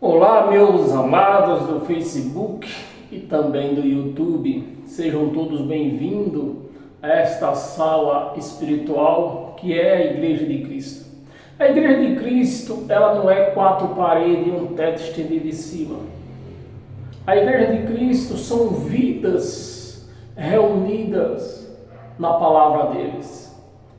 Olá, meus amados do Facebook e também do YouTube. Sejam todos bem-vindos a esta sala espiritual que é a Igreja de Cristo. A Igreja de Cristo, ela não é quatro paredes e um teto estendido em cima. A Igreja de Cristo são vidas reunidas na palavra deles.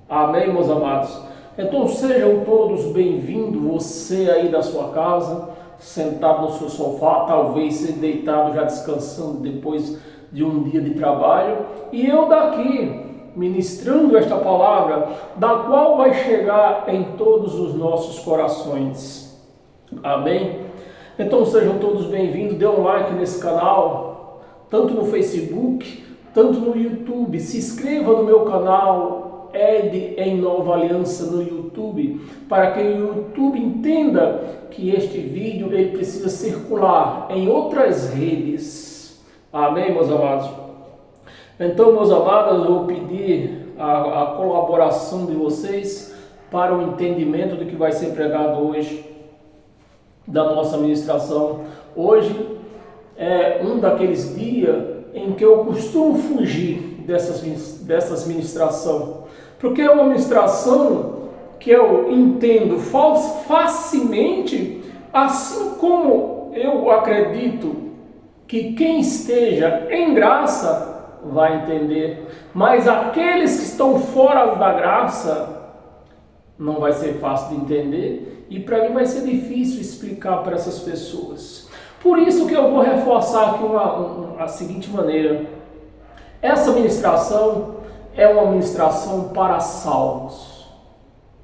Amém, meus amados? Então sejam todos bem-vindos, você aí da sua casa, sentado no seu sofá, talvez deitado já descansando depois de um dia de trabalho, e eu daqui ministrando esta palavra, da qual vai chegar em todos os nossos corações. Amém? Então sejam todos bem-vindos, dê um like nesse canal, tanto no Facebook, tanto no YouTube, se inscreva no meu canal Ed em Nova Aliança no YouTube, para que o YouTube entenda que este vídeo ele precisa circular em outras redes. Amém, meus amados? Então, meus amados, eu vou pedir a colaboração de vocês para o entendimento do que vai ser pregado hoje, da nossa ministração. Hoje é um daqueles dias em que eu costumo fugir dessas ministrações, porque é uma ministração que eu entendo facilmente, assim como eu acredito que quem esteja em graça vai entender, mas aqueles que estão fora da graça não vai ser fácil de entender e para mim vai ser difícil explicar para essas pessoas. Por isso que eu vou reforçar aqui a seguinte maneira: essa ministração é uma ministração para salvos.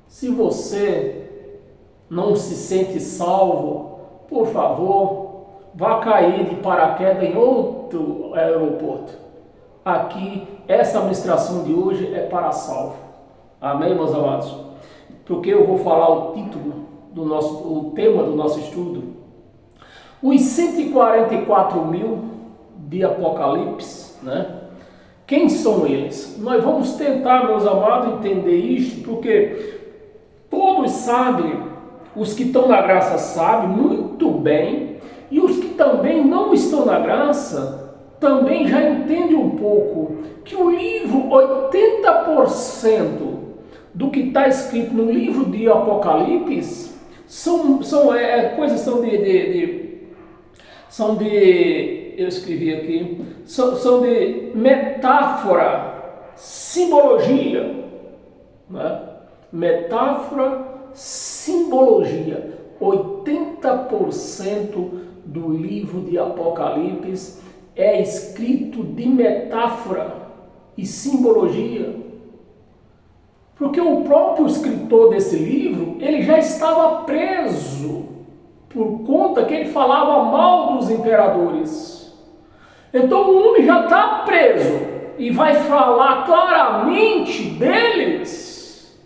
Se você não se sente salvo, por favor, vá cair de paraquedas em outro aeroporto. Aqui, essa ministração de hoje é para salvo. Amém, meus amados? Porque eu vou falar o título o tema do nosso estudo. Os 144 mil de Apocalipse, né? Quem são eles? Nós vamos tentar, meus amados, entender isto, porque todos sabem, os que estão na graça sabem muito bem, e os que também não estão na graça também já entendem um pouco que o livro, 80% do que está escrito no livro de Apocalipse eu escrevi aqui, são de metáfora, simbologia, né? Metáfora, simbologia. 80% do livro de Apocalipse é escrito de metáfora e simbologia. Porque o próprio escritor desse livro, ele já estava preso por conta que ele falava mal dos imperadores. Então o homem já está preso e vai falar claramente deles.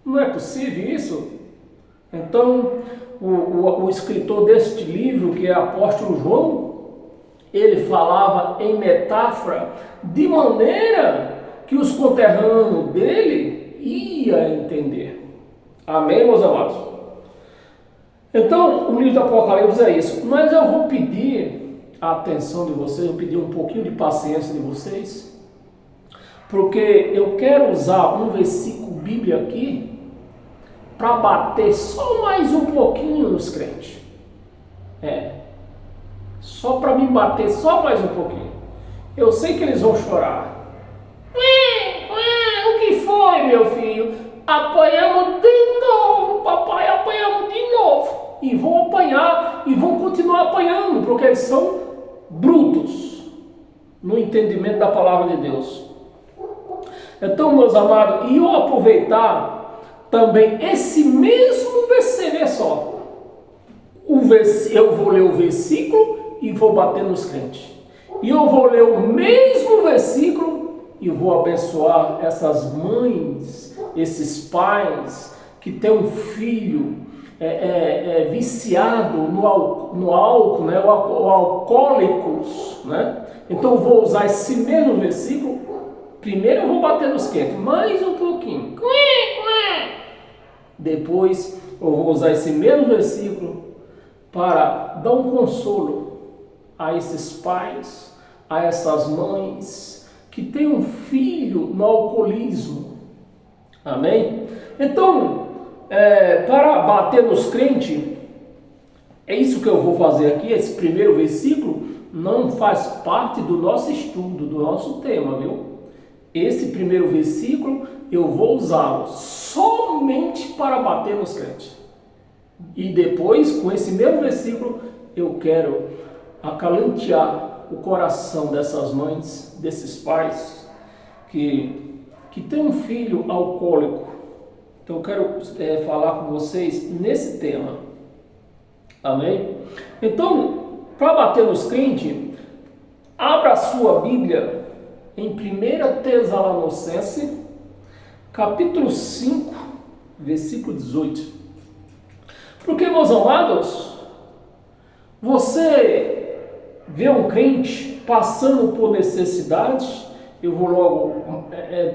Não é possível isso? Então o escritor deste livro, que é o apóstolo João, ele falava em metáfora de maneira que os conterrâneos dele iam entender. Amém, meus amados? Então, o livro do Apocalipse é isso. Mas eu vou pedir a atenção de vocês, eu vou pedir um pouquinho de paciência de vocês, porque eu quero usar um versículo bíblico aqui para bater só mais um pouquinho nos crentes. Só para me bater só mais um pouquinho. Eu sei que eles vão chorar. O que foi, meu filho? Apanhamos de novo, papai, apanhamos de novo. E vão apanhar, e vão continuar apanhando, porque eles são brutos no entendimento da palavra de Deus. Então, meus amados, e eu aproveitar também esse mesmo versículo, só. Eu vou ler o versículo e vou bater nos crentes. E eu vou ler o mesmo versículo e vou abençoar essas mães, esses pais que têm um filho viciado no álcool, né? o alcoólicos, né? Então eu vou usar esse mesmo versículo. Primeiro eu vou bater nos crentes, mais um pouquinho. Depois eu vou usar esse mesmo versículo para dar um consolo a esses pais, a essas mães que têm um filho no alcoolismo. Amém? Então, para bater nos crentes, é isso que eu vou fazer aqui. Esse primeiro versículo não faz parte do nosso estudo, do nosso tema, viu? Esse primeiro versículo eu vou usá-lo somente para bater nos crentes. E depois, com esse mesmo versículo, eu quero acalentear o coração dessas mães, desses pais que têm um filho alcoólico. Então eu quero falar com vocês nesse tema. Amém? Então, para bater nos crentes, abra a sua Bíblia em 1 Tessalonicenses, capítulo 5, versículo 18. Porque, meus amados, você vê um crente passando por necessidades. Eu vou logo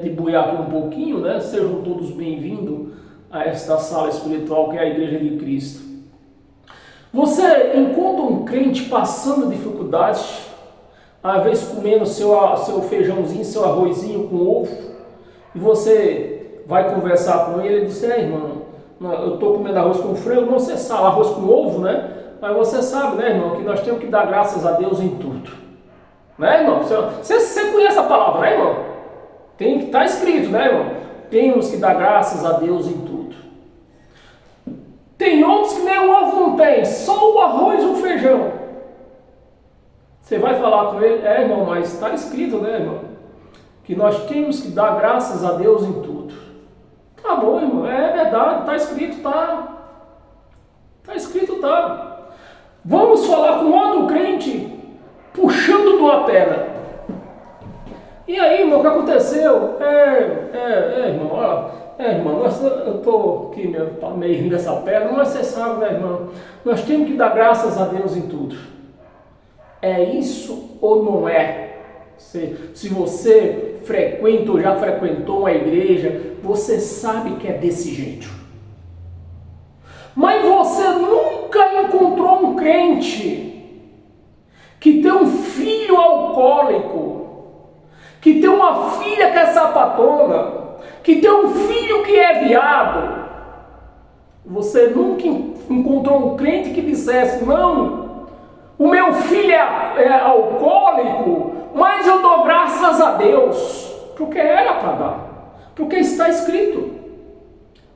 debulhar aqui um pouquinho, né? Sejam todos bem-vindos a esta sala espiritual que é a Igreja de Cristo. Você encontra um crente passando dificuldades, às vezes comendo seu feijãozinho, seu arrozinho com ovo, e você vai conversar com ele e diz: irmão, eu estou comendo arroz com frango. Não, você sabe, arroz com ovo, né? Mas você sabe, né, irmão, que nós temos que dar graças a Deus em tudo. Né, irmão? Você conhece a palavra, né, irmão? Está escrito, né, irmão? Temos que dar graças a Deus em tudo. Tem outros que nem o ovo não tem, só o arroz e o feijão. Você vai falar com ele: irmão, mas está escrito, né, irmão, que nós temos que dar graças a Deus em tudo. Tá bom, irmão, é verdade, está escrito, tá. Está escrito, tá. Vamos falar com outro crente puxando de uma perna. E aí, irmão, o que aconteceu? Irmão, irmão, eu estou aqui meio rindo dessa perna, mas você sabe, né, irmão? Nós temos que dar graças a Deus em tudo. É isso ou não é? Se você frequenta ou já frequentou uma igreja, você sabe que é desse jeito. Mas você nunca encontrou um crente que tem um filho alcoólico, que tem uma filha que é sapatona, que tem um filho que é viado. Você nunca encontrou um crente que dissesse: não, o meu filho é alcoólico, mas eu dou graças a Deus, porque era para dar, porque está escrito.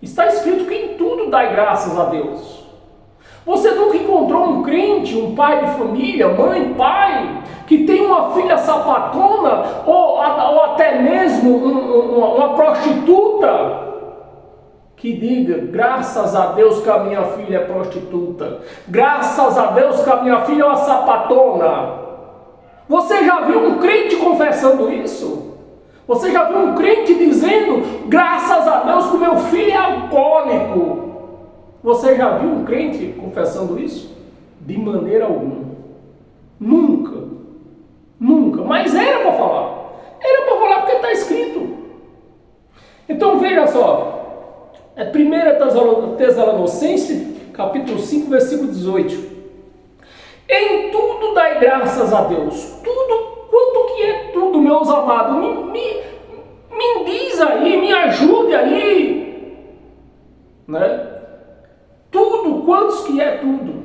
Está escrito que em tudo dai graças a Deus. Você nunca encontrou um crente, um pai de família, mãe, pai, que tem uma filha sapatona ou até mesmo uma prostituta, que diga: graças a Deus que a minha filha é prostituta, graças a Deus que a minha filha é uma sapatona. Você já viu um crente confessando isso? Você já viu um crente dizendo: graças a Deus que o meu filho é alcoólico? Você já viu um crente confessando isso? De maneira alguma. Nunca. Nunca. Mas era para falar. Era para falar porque está escrito. Então veja só. 1 Tessalonicenses, capítulo 5, versículo 18. Em tudo dai graças a Deus. Tudo. Quanto que é tudo, meus amados? Me diz aí, me ajude aí. Né? Tudo, quantos que é tudo?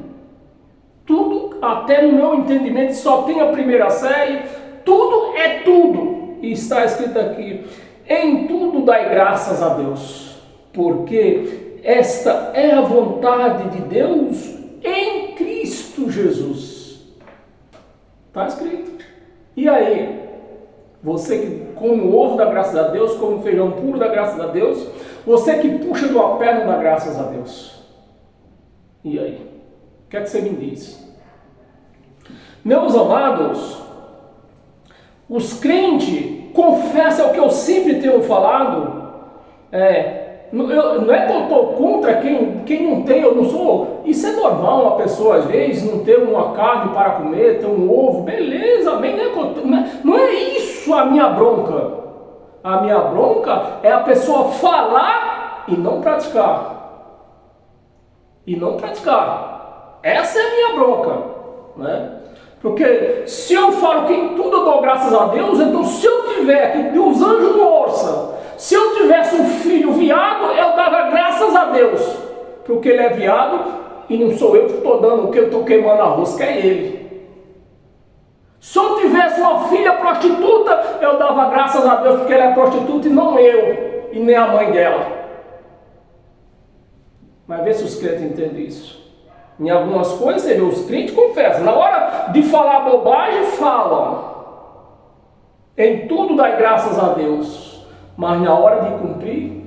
Tudo, até no meu entendimento, só tem a primeira série. Tudo é tudo. E está escrito aqui: em tudo dai graças a Deus, porque esta é a vontade de Deus em Cristo Jesus. Está escrito. E aí, você que come o ovo da graça a Deus, come o feijão puro da graça a Deus, você que puxa de uma perna da graças a Deus. E aí? O que é que você me diz? Meus amados, os crentes confessam o que eu sempre tenho falado. Não é que eu estou contra quem não tem, eu não sou. Isso é normal, uma pessoa às vezes não ter uma carne para comer, ter um ovo, beleza, amém, não é isso a minha bronca. A minha bronca é a pessoa falar e não praticar. E não praticar. Essa é a minha bronca, né? Porque se eu falo que em tudo eu dou graças a Deus, então se eu tiver, que os anjos não ouçam, se eu tivesse um filho viado, eu dava graças a Deus, porque ele é viado e não sou eu que estou dando, que eu estou queimando a rosca, é ele. Se eu tivesse uma filha prostituta, eu dava graças a Deus porque ela é prostituta e não eu, e nem a mãe dela. Mas vê se os crentes entendem isso. Em algumas coisas, você vê, os crentes confessam. Na hora de falar bobagem, falam. Em tudo dá graças a Deus. Mas na hora de cumprir,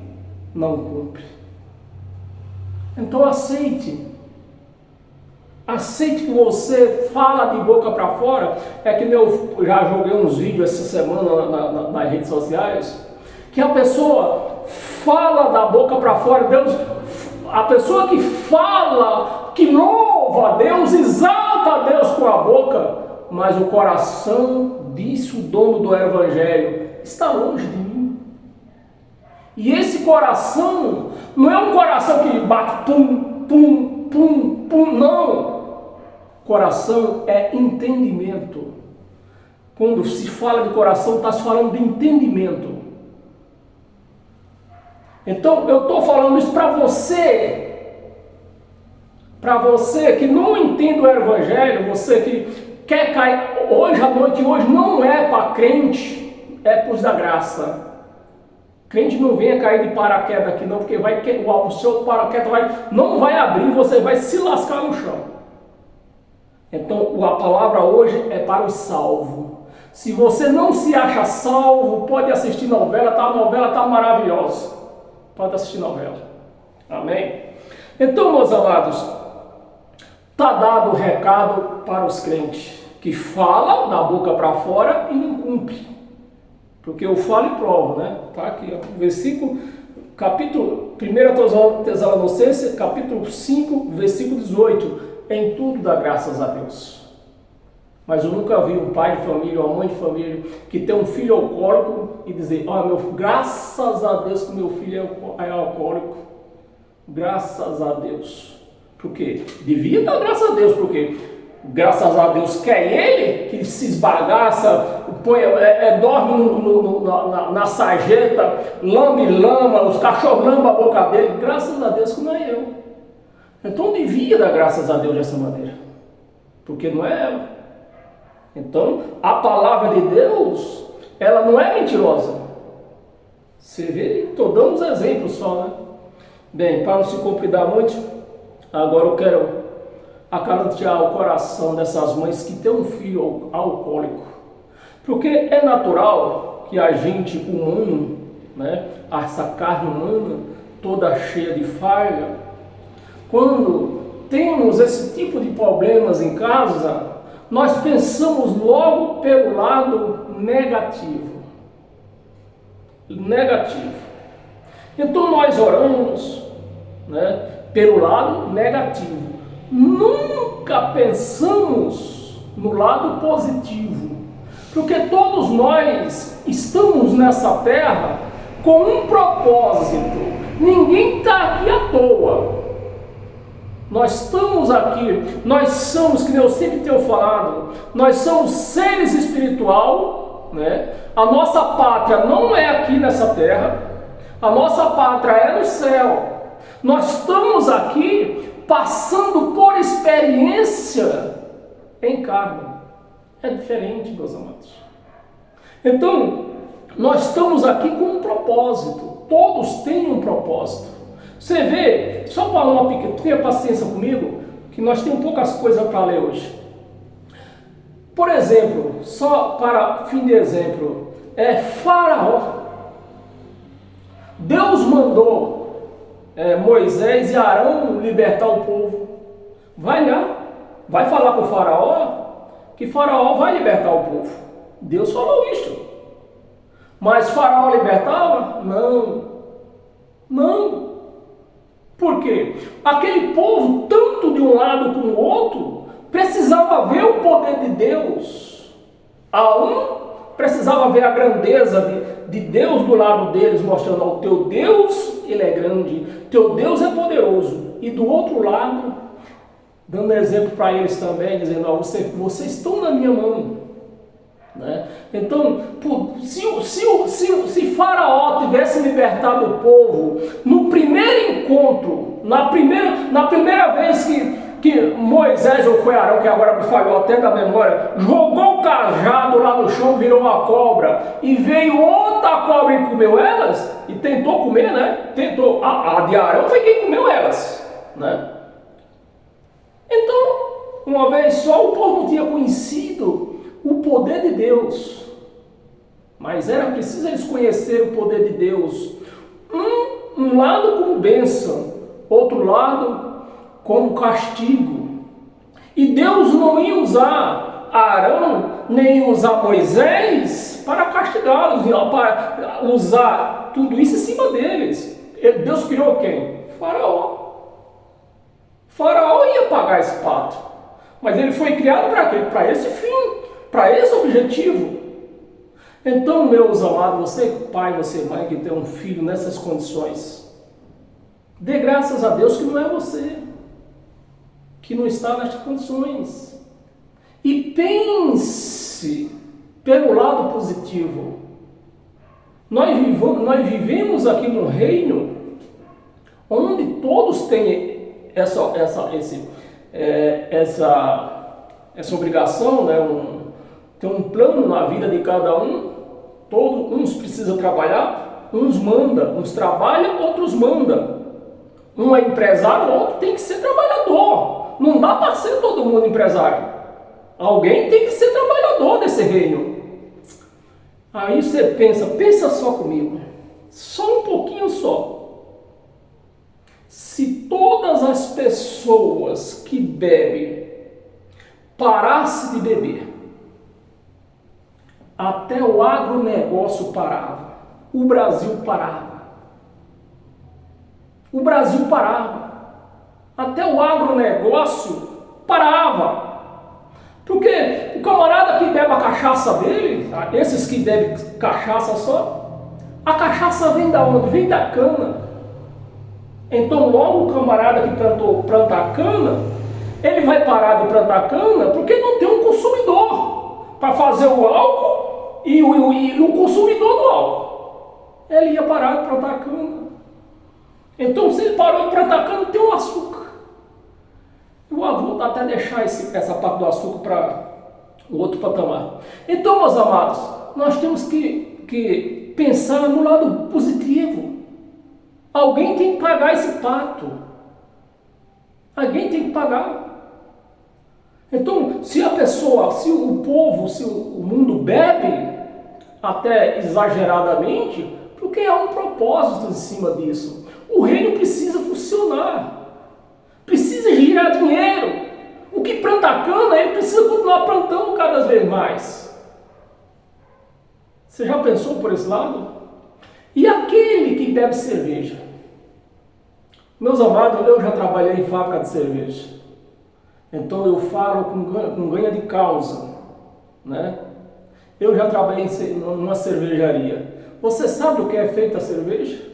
não cumpre. Então aceite. Aceite que você fala de boca para fora. É que eu já joguei uns vídeos essa semana nas redes sociais. Que a pessoa fala da boca para fora. Deus, a pessoa que fala, que louva a Deus, exalta a Deus com a boca, mas o coração, disse o dono do evangelho, está longe de mim. E esse coração não é um coração que bate pum, pum, pum, pum, não. Coração é entendimento. Quando se fala de coração, está se falando de entendimento. Então, eu estou falando isso para você que não entende o evangelho, você que quer cair, hoje à noite, hoje não é para crente, é para os da graça. Crente não venha cair de paraquedas aqui não, porque o seu paraquedas não vai abrir, você vai se lascar no chão. Então, a palavra hoje é para o salvo. Se você não se acha salvo, pode assistir novela, a novela está maravilhosa. Pode assistir novela. Amém? Então, meus amados, está dado o recado para os crentes que falam da boca para fora e não cumpre. Porque eu falo e provo, né? Está aqui, ó, versículo, capítulo 1 Tessalonicenses, capítulo 5, versículo 18. Em tudo dá graças a Deus. Mas eu nunca vi um pai de família ou uma mãe de família que tem um filho alcoólico e dizer, graças a Deus que meu filho é alcoólico. Graças a Deus. Por quê? Devia dar graças a Deus, porque graças a Deus quer ele, que se esbagaça, dorme na sarjeta, lambe lama, os cachorros lambam a boca dele. Graças a Deus que não é eu. Então devia dar graças a Deus dessa maneira. Porque não é ela. Então, a palavra de Deus, ela não é mentirosa. Você vê, estou dando uns exemplos só, né? Bem, para não se compridar muito, agora eu quero acalentar o coração dessas mães que têm um filho alcoólico. Porque é natural que a gente humano, né, essa carne humana, toda cheia de falha, quando temos esse tipo de problemas em casa, nós pensamos logo pelo lado negativo. Então nós oramos, né, pelo lado negativo. Nunca pensamos no lado positivo. Porque todos nós estamos nessa terra com um propósito. Ninguém está aqui à toa. Nós estamos aqui, nós somos, que eu sempre tenho falado, nós somos seres espiritual, né? A nossa pátria não é aqui nessa terra, a nossa pátria é no céu. Nós estamos aqui passando por experiência em carne. É diferente, meus amados. Então, nós estamos aqui com um propósito. Todos têm um propósito. Você vê, só para uma pequena, tenha paciência comigo, que nós temos poucas coisas para ler hoje. Por exemplo, só para fim de exemplo, Faraó. Deus mandou Moisés e Arão libertar o povo. Vai lá, vai falar com o Faraó, que Faraó vai libertar o povo. Deus falou isto. Mas Faraó libertava? Não. Por quê? Aquele povo, tanto de um lado como do outro, precisava ver o poder de Deus. A um precisava ver a grandeza de Deus do lado deles, mostrando ao teu Deus, ele é grande, teu Deus é poderoso. E do outro lado, dando exemplo para eles também, dizendo, ó, vocês estão na minha mão. Né? Então, se Faraó tivesse libertado o povo no primeiro encontro, na primeira vez que Moisés, ou foi Arão, que agora me falhou até da memória, jogou o cajado lá no chão, virou uma cobra, e veio outra cobra e comeu elas, e tentou comer, né? Tentou. A de Arão foi quem comeu elas, né? Então, uma vez só, o povo não tinha conhecido o poder de Deus, mas era preciso eles conhecerem o poder de Deus. Um lado como bênção, outro lado como castigo. E Deus não ia usar Arão, nem ia usar Moisés para castigá-los, para usar tudo isso em cima deles. Deus criou quem? Faraó. Faraó ia pagar esse pato, mas ele foi criado para quê? Para esse fim, para esse objetivo. Então, meus amados, você pai, você mãe que tem um filho nessas condições, dê graças a Deus que não é você, que não está nessas condições. E pense pelo lado positivo. Nós vivemos aqui num reino onde todos têm essa obrigação, né? Tem um plano na vida de cada um. Uns precisam trabalhar, uns mandam, uns trabalham, outros mandam. Um é empresário, o outro tem que ser trabalhador. Não dá para ser todo mundo empresário. Alguém tem que ser trabalhador desse reino. Aí você pensa só comigo, só um pouquinho só. Se todas as pessoas que bebem parassem de beber, até o agronegócio parava, o Brasil parava. O Brasil parava. Até o agronegócio parava. Porque o camarada que bebe a cachaça dele, esses que bebem cachaça só, a cachaça vem da onde? Vem da cana. Então logo o camarada que planta a cana, ele vai parar de plantar cana porque não tem um consumidor para fazer o álcool e o consumidor do álcool. Ele ia parar de plantar cana. Então se ele parou de plantar cana, tem um açúcar. Eu vou até deixar essa parte do açúcar para o outro patamar. Então, meus amados, nós temos que pensar no lado positivo. Alguém tem que pagar esse pato. Alguém tem que pagar. Então, se o povo, se o mundo bebe, até exageradamente, porque há um propósito em cima disso. O reino precisa funcionar. Precisa girar dinheiro. O que planta cana, ele precisa continuar plantando cada vez mais. Você já pensou por esse lado? E aquele que bebe cerveja? Meus amados, eu já trabalhei em fábrica de cerveja. Então eu falo com ganha de causa, né? Eu já trabalhei numa cervejaria. Você sabe o que é feita a cerveja?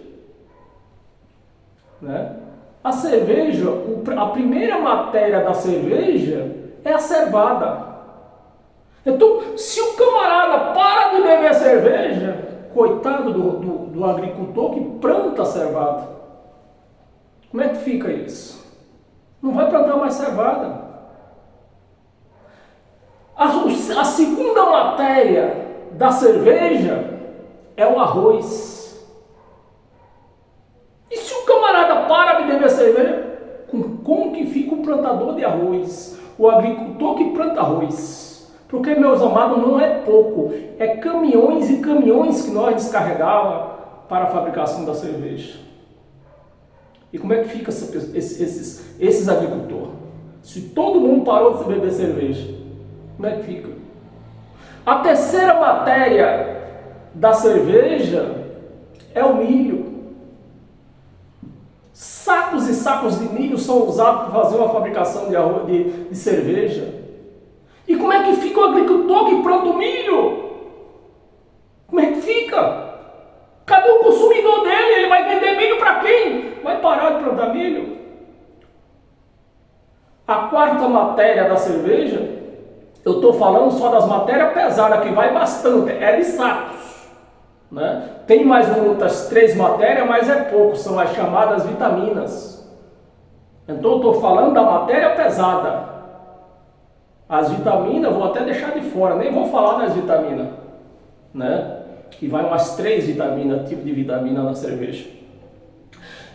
Né? A cerveja, a primeira matéria da cerveja é a cevada. Então, se o camarada para de beber cerveja, coitado do agricultor que planta a cevada, como é que fica isso? Não vai plantar mais cevada. A segunda matéria da cerveja é o arroz. E se o camarada para de beber cerveja, como que fica o plantador de arroz? O agricultor que planta arroz? Porque, meus amados, não é pouco. É caminhões e caminhões que nós descarregávamos para a fabricação da cerveja. E como é que fica esses agricultores? Se todo mundo parou de beber cerveja, como é que fica? A terceira matéria da cerveja é o milho. Sacos e sacos de milho são usados para fazer uma fabricação de cerveja. E como é que fica o agricultor que planta o milho? Como é que fica? Cadê o consumidor dele? Ele vai vender milho para quem? Vai parar de plantar milho? A quarta matéria da cerveja, eu estou falando só das matérias pesadas, que vai bastante, é de sacos, né? Tem mais outras 3 matérias, mas é pouco, são as chamadas vitaminas. Então eu estou falando da matéria pesada. As vitaminas eu vou até deixar de fora, nem vou falar das vitaminas, né? Que vai umas 3 vitaminas, tipo de vitamina na cerveja.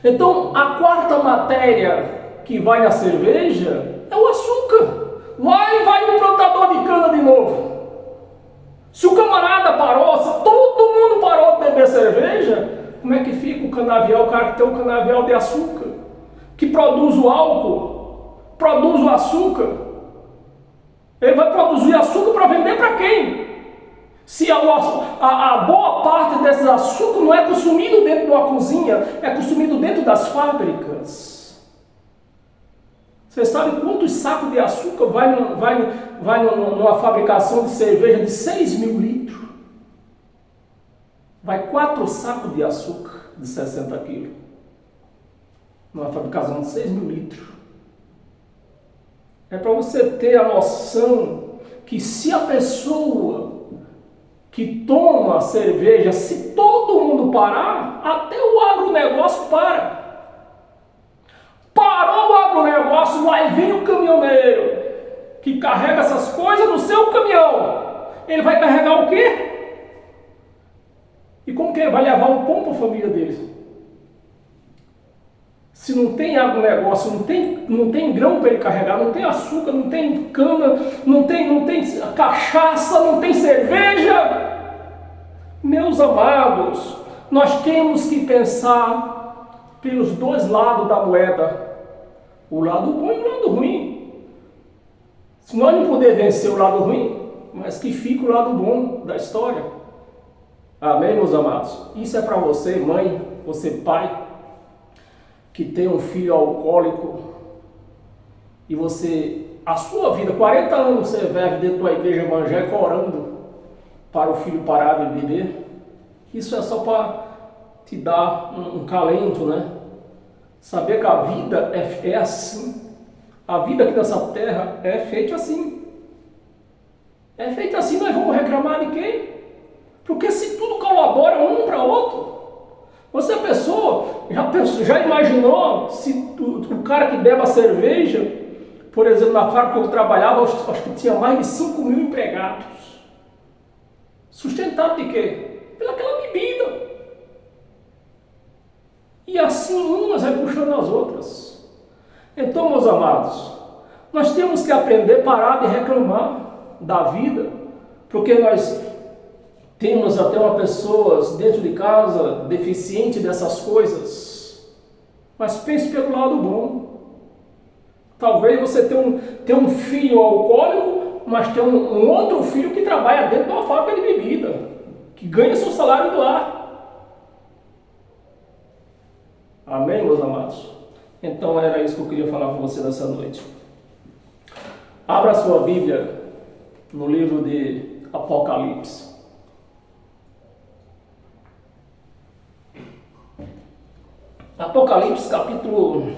Então a quarta matéria que vai na cerveja é o açúcar. Lá e vai o plantador de cana de novo. Se o camarada parou, se todo mundo parou de beber cerveja, como é que fica o canavial, o cara que tem o canavial de açúcar, que produz o álcool, produz o açúcar? Ele vai produzir açúcar para vender para quem? Se a boa parte desses açúcar não é consumido dentro de uma cozinha, é consumido dentro das fábricas. Você sabe quantos sacos de açúcar vai numa fabricação de cerveja de 6.000 litros? Vai 4 sacos de açúcar de 60 quilos. Numa fabricação de 6.000 litros. É para você ter a noção que se a pessoa que toma cerveja, se todo mundo parar, até o agronegócio para. Parou o agronegócio, lá vem o caminhoneiro que carrega essas coisas no seu caminhão. Ele vai carregar o quê? E como que ele vai levar o pão para a família dele? Se não tem agronegócio, não tem grão para ele carregar, não tem açúcar, não tem cana, não tem cachaça, não tem cerveja. Meus amados, nós temos que pensar pelos 2 lados da moeda. O lado bom e o lado ruim. Se nós não puder vencer o lado ruim, mas que fique o lado bom da história. Amém, meus amados? Isso é para você, mãe, você, pai, que tem um filho alcoólico e você, a sua vida, 40 anos você vive dentro da igreja evangélica orando para o filho parar de beber. Isso é só para te dar um calento, né? Saber que a vida é assim. A vida aqui nessa terra é feita assim. É feita assim, nós vamos reclamar de quem? Porque se tudo colabora um para outro. Você já imaginou se o cara que bebe a cerveja, por exemplo, na fábrica que eu trabalhava, acho que tinha mais de 5.000 empregados. Sustentado de quê? Pelaquela bebida. E assim umas vai puxando as outras. Então, meus amados, nós temos que aprender a parar de reclamar da vida, porque nós temos até uma pessoa dentro de casa deficiente dessas coisas. Mas pense pelo lado bom. Talvez você tenha um filho alcoólico, mas tenha um outro filho que trabalha dentro de uma fábrica de bebida, que ganha seu salário do lar. Amém, meus amados? Então era isso que eu queria falar com você nessa noite. Abra sua Bíblia no livro de Apocalipse. Apocalipse capítulo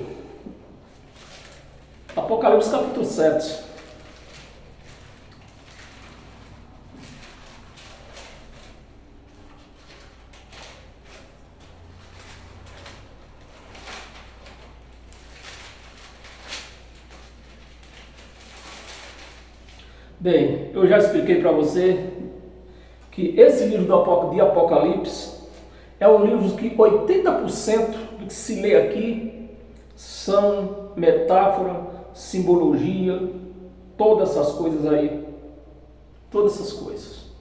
7. Bem, eu já expliquei para você que esse livro de Apocalipse é um livro que 80% do que se lê aqui são metáfora, simbologia, todas essas coisas aí. Todas essas coisas.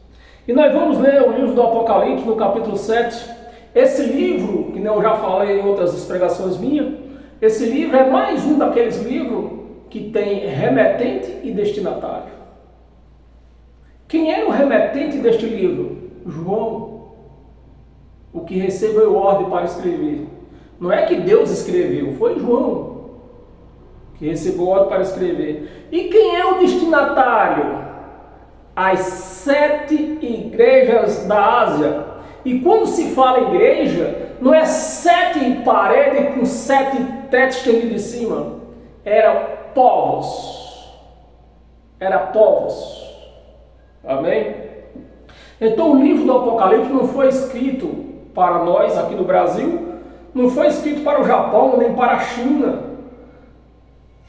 E nós vamos ler o livro do Apocalipse no capítulo 7. Esse livro, que eu já falei em outras pregações minhas, esse livro é mais um daqueles livros que tem remetente e destinatário. Quem era o remetente deste livro? João, o que recebeu ordem para escrever. Não é que Deus escreveu, foi João que recebeu ordem para escrever. E quem é o destinatário? As 7 igrejas da Ásia. E quando se fala igreja, não é 7 paredes com 7 tetos estendidos em cima. Era povos. Era povos. Amém? Então o livro do Apocalipse não foi escrito para nós aqui no Brasil, não foi escrito para o Japão, nem para a China.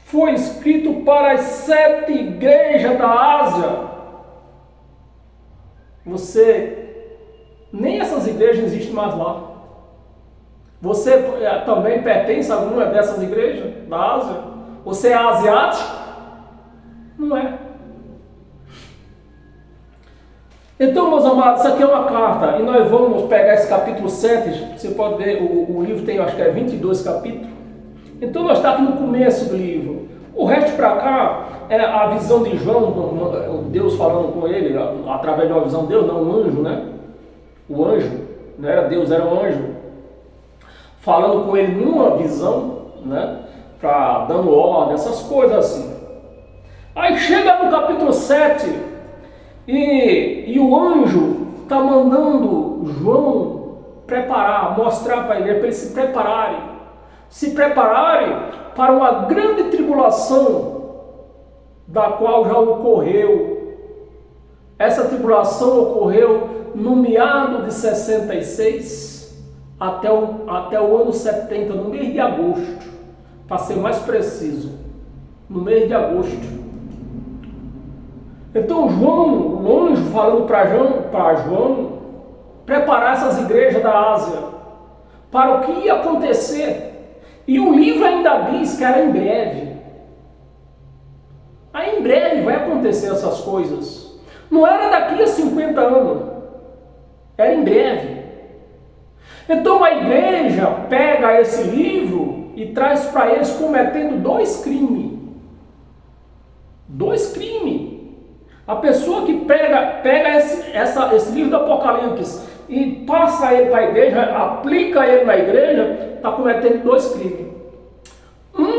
Foi escrito para as 7 igrejas da Ásia. Nem essas igrejas existem mais lá. Você também pertence a alguma dessas igrejas da Ásia? Você é asiático? Não é. Então, meus amados, isso aqui é uma carta, e nós vamos pegar esse capítulo 7, você pode ver, o livro tem, acho que é 22 capítulos. Então, nós estamos aqui no começo do livro. O resto para cá é a visão de João, Deus falando com ele, através de uma visão de Deus, não um anjo, né? O anjo, não era Deus, era um anjo, falando com ele numa visão, né? Dando ordem, essas coisas assim. Aí chega no capítulo 7, e o anjo está mandando João mostrar para ele, para eles se prepararem para uma grande tribulação, da qual já ocorreu. Essa tribulação ocorreu no meado de 66 até o ano 70, no mês de agosto, para ser mais preciso, no mês de agosto. Então João, o anjo falando para João, preparar essas igrejas da Ásia para o que ia acontecer. E o livro ainda diz que era em breve. Aí em breve vai acontecer essas coisas. Não era daqui a 50 anos. Era em breve. Então a igreja pega esse livro e traz para eles cometendo 2 crimes. 2 crimes. A pessoa que pega esse livro do Apocalipse e passa ele para a igreja, aplica ele na igreja, está cometendo 2 crimes. Como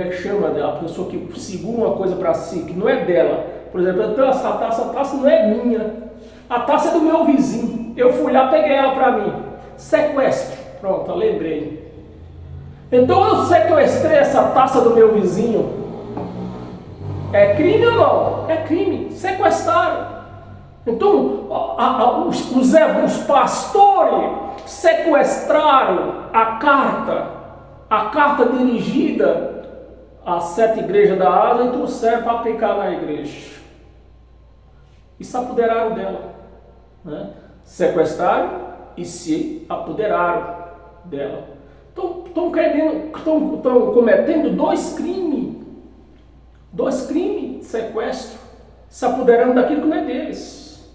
é que chama? A pessoa que segura uma coisa para si, que não é dela. Por exemplo, eu tenho essa taça não é minha. A taça é do meu vizinho. Eu fui lá, peguei ela para mim. Sequestro. Pronto, eu lembrei. Então eu sequestrei essa taça do meu vizinho. É crime ou não? É crime. Sequestraram. Então, os pastores sequestraram a carta dirigida às 7 igrejas da Ásia e trouxeram para aplicar na igreja. E se apoderaram dela. Né? Sequestraram e se apoderaram dela. Estão cometendo 2 crimes. 2 crimes, sequestro, se apoderando daquilo que não é deles.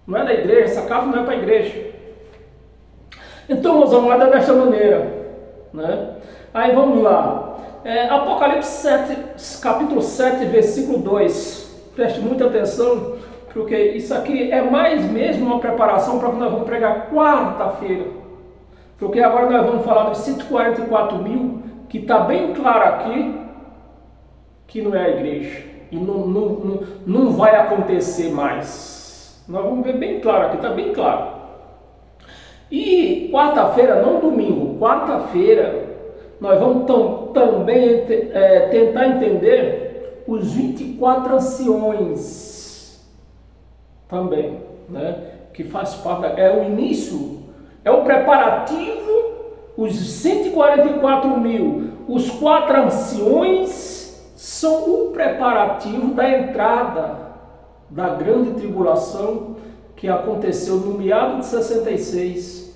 Não é da igreja, essa carta não é para a igreja. Então, meus amados, é desta maneira. Né? Aí vamos lá. Apocalipse 7, capítulo 7, versículo 2. Preste muita atenção, porque isso aqui é mais mesmo uma preparação para que nós vamos pregar quarta-feira. Porque agora nós vamos falar dos 144 mil, que está bem claro aqui, que não é a igreja, e não vai acontecer mais. Nós vamos ver bem claro aqui, está bem claro. E quarta-feira, não domingo, quarta-feira, nós vamos também tentar entender os 24 anciões, também, né? Que faz parte, é o início, é o preparativo, os 144 mil, os 4 anciões, são o preparativo da entrada da grande tribulação que aconteceu no meado de 66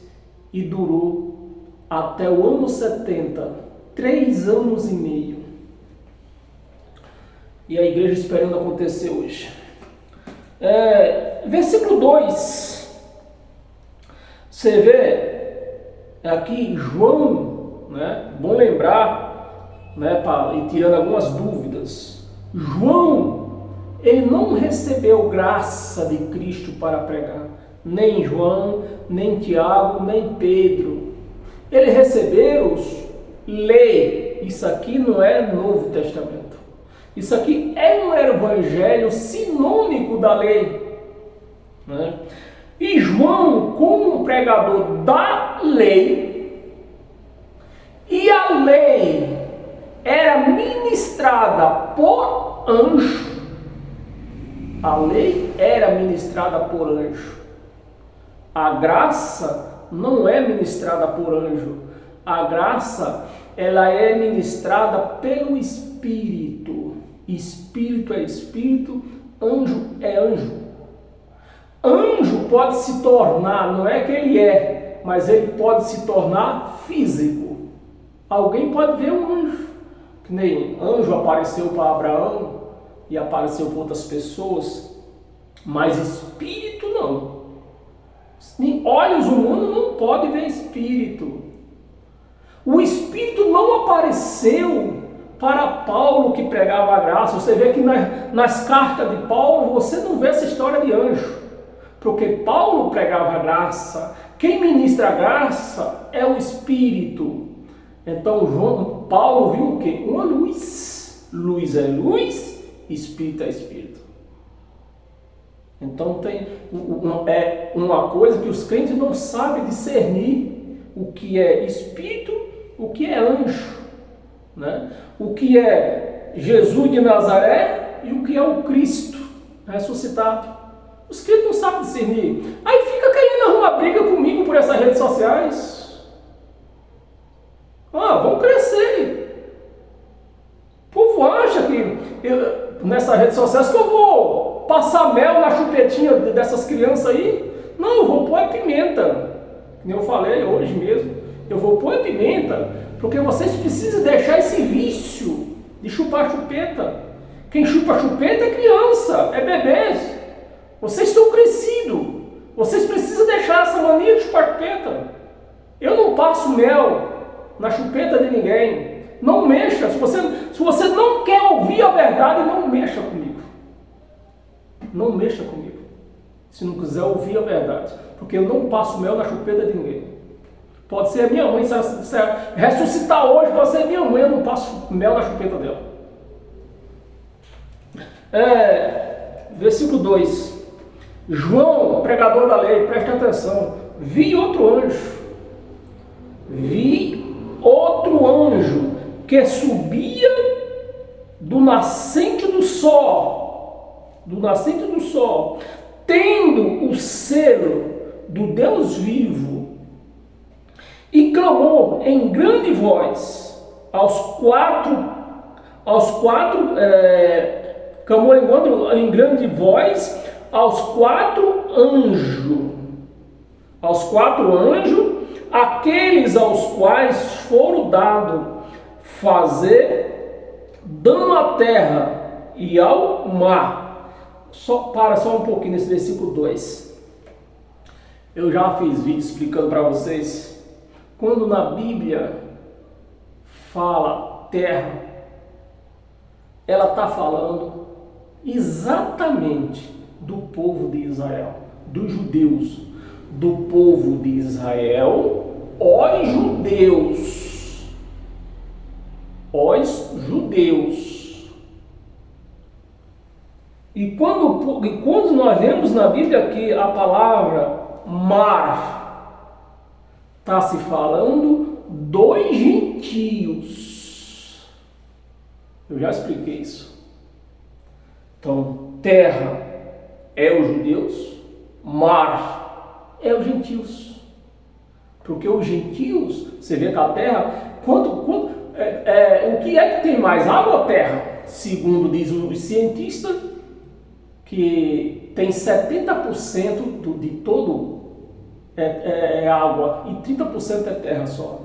e durou até o ano 70, 3 anos e meio. E a igreja esperando acontecer hoje. Versículo 2, você vê aqui João, né? Bom lembrar, né, e tirando algumas dúvidas, João, ele não recebeu graça de Cristo para pregar, nem João, nem Tiago, nem Pedro. Eles receberam lei. Isso aqui não é Novo Testamento, isso aqui é um evangelho sinônico da lei, né? E João, como um pregador da lei, E a lei era ministrada por anjo. A lei era ministrada por anjo. A graça não é ministrada por anjo. A graça, ela é ministrada pelo Espírito. Espírito é Espírito, anjo é anjo. Anjo pode se tornar, não é que ele é, mas ele pode se tornar físico. Alguém pode ver um anjo, que nem anjo apareceu para Abraão e apareceu para outras pessoas, mas espírito não. Olhos humanos não podem ver espírito. O espírito não apareceu para Paulo que pregava a graça. Você vê que nas cartas de Paulo você não vê essa história de anjo, porque Paulo pregava a graça. Quem ministra a graça é o Espírito. Então Paulo viu o quê? Uma luz. Luz é luz, Espírito é Espírito. Então tem uma coisa que os crentes não sabem discernir: o que é Espírito, o que é anjo, né? O que é Jesus de Nazaré e o que é o Cristo ressuscitado. Os crentes não sabem discernir. Aí fica querendo arrumar briga comigo por essas redes sociais. Vão crescer. O povo acha que nessas redes sociais que eu vou passar mel na chupetinha dessas crianças aí. Não, eu vou pôr pimenta. Como eu falei hoje mesmo. Eu vou pôr pimenta, porque vocês precisam deixar esse vício de chupar chupeta. Quem chupa chupeta é criança, é bebê. Vocês estão crescidos. Vocês precisam deixar essa mania de chupar chupeta. Eu não passo mel na chupeta de ninguém. Não mexa. Se você não quer ouvir a verdade, não mexa comigo. Não mexa comigo. Se não quiser ouvir a verdade. Porque eu não passo mel na chupeta de ninguém. Pode ser a minha mãe, se ela ressuscitar hoje, pode ser a minha mãe, eu não passo mel na chupeta dela. Versículo 2. João, pregador da lei, preste atenção. Vi outro anjo que subia do nascente do sol, tendo o selo do Deus vivo, e clamou em grande voz aos quatro anjos, aqueles aos quais foram dado fazer dano à terra e ao mar. Só um pouquinho nesse versículo 2. Eu já fiz vídeo explicando para vocês. Quando na Bíblia fala terra, ela está falando exatamente do povo de Israel, dos judeus, do povo de Israel, os judeus. E quando nós lemos na Bíblia que a palavra mar está se falando dos gentios. Eu já expliquei isso. Então, terra é os judeus, mar é os gentios. Porque os gentios, você vê que a terra, o que é que tem mais, água ou terra? Segundo diz os cientistas, que tem 70% de todo é água e 30% é terra só.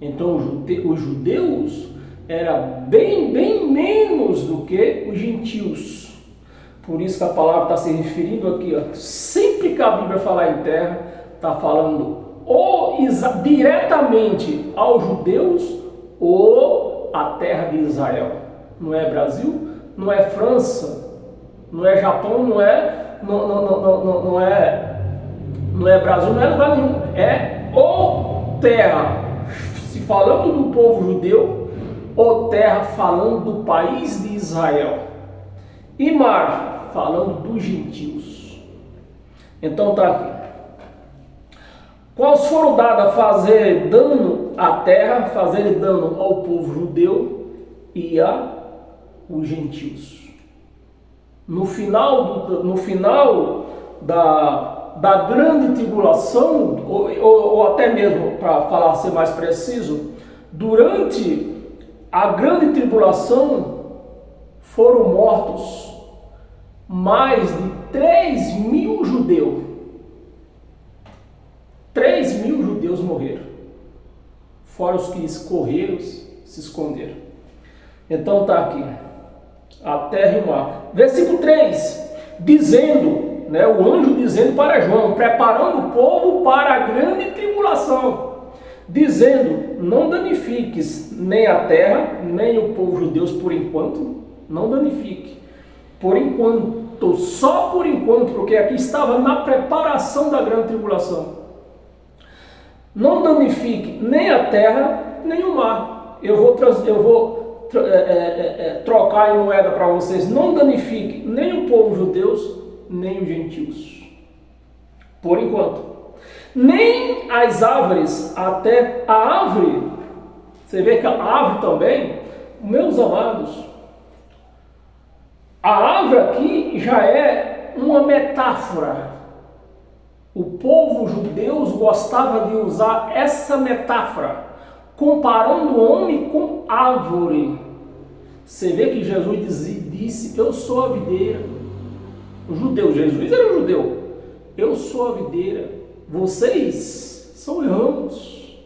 Então os judeus eram bem menos do que os gentios. Por isso que a palavra está se referindo aqui, sempre que a Bíblia falar em terra, está falando diretamente aos judeus ou à terra de Israel. Não é Brasil, não é França, não é Japão, não é Brasil, não é lugar nenhum. É ou terra, se falando do povo judeu, ou terra falando do país de Israel. E mar, falando dos gentios. Então está aqui. quais foram dadas a fazer dano à terra, fazer dano ao povo judeu e aos gentios. No final da grande tribulação, ou até mesmo, para falar ser mais preciso, durante a grande tribulação foram mortos mais de 3.000 judeus. 3.000 judeus morreram, fora os que correram, se esconderam. Então está aqui, a terra e o mar. Versículo 3, dizendo, o anjo dizendo para João, preparando o povo para a grande tribulação, dizendo, não danifiques nem a terra, nem o povo judeu por enquanto, não danifique, por enquanto, só por enquanto, porque aqui estava na preparação da grande tribulação. Não danifique nem a terra, nem o mar. Eu vou trocar em moeda para vocês. Não danifique nem o povo judeu, nem os gentios. Por enquanto. Nem as árvores, até a árvore. Você vê que a árvore também, meus amados, a árvore aqui já é uma metáfora. O povo judeu gostava de usar essa metáfora, comparando o homem com árvore. Você vê que Jesus disse, eu sou a videira. O judeu, Jesus era um judeu. Eu sou a videira, vocês são ramos.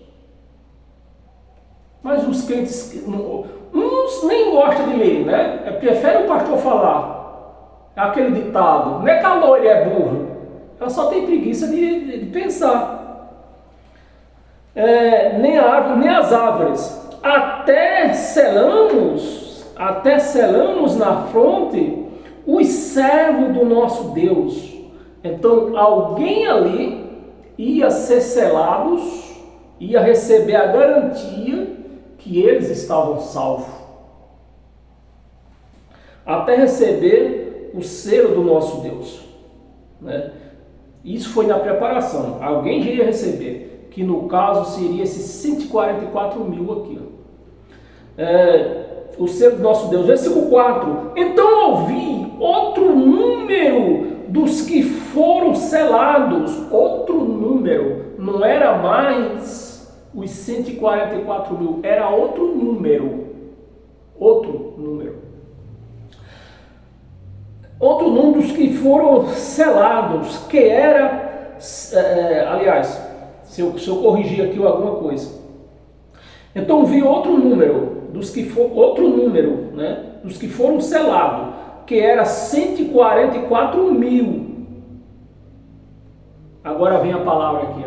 Mas os crentes, uns nem gostam de ler, prefere o pastor falar. É aquele ditado, não é que a loira é burra. Ela só tem preguiça de pensar. Nem a árvore, nem as árvores. Até selamos na fronte os servos do nosso Deus. Então, alguém ali ia ser selados, ia receber a garantia que eles estavam salvos. Até receber o selo do nosso Deus. Isso foi na preparação. Alguém já ia receber, que no caso seria esses 144 mil aqui. O selo do nosso Deus. Versículo 4. Então ouvi outro número dos que foram selados. Outro número. Não era mais os 144 mil. Era outro número. Outro número. Outro número dos que foram selados, que era, aliás, se eu corrigir aqui alguma coisa. Então vi outro número, dos que foram selados, que era 144 mil. Agora vem a palavra aqui,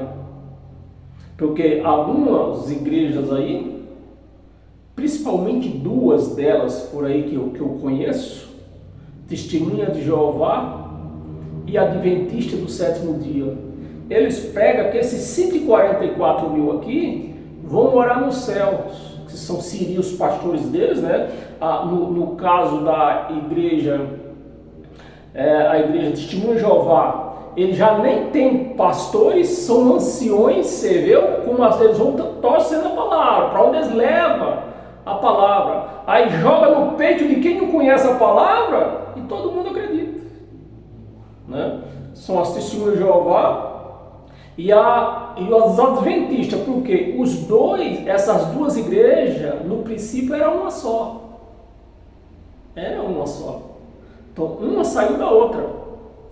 porque algumas igrejas aí, principalmente duas delas por aí que eu conheço, Testemunha de Jeová e Adventista do sétimo dia. Eles pregam que esses 144 mil aqui vão morar nos céus, que seriam os pastores deles, no caso da igreja, a igreja Testemunha de Jeová, eles já nem tem pastores, são anciões, você vê como eles vão torcendo a palavra, para onde eles levam a palavra, aí joga no peito de quem não conhece a palavra e todo mundo acredita, São as Testemunhas de Jeová e os Adventistas, porque essas duas igrejas no princípio era uma só, então uma saiu da outra,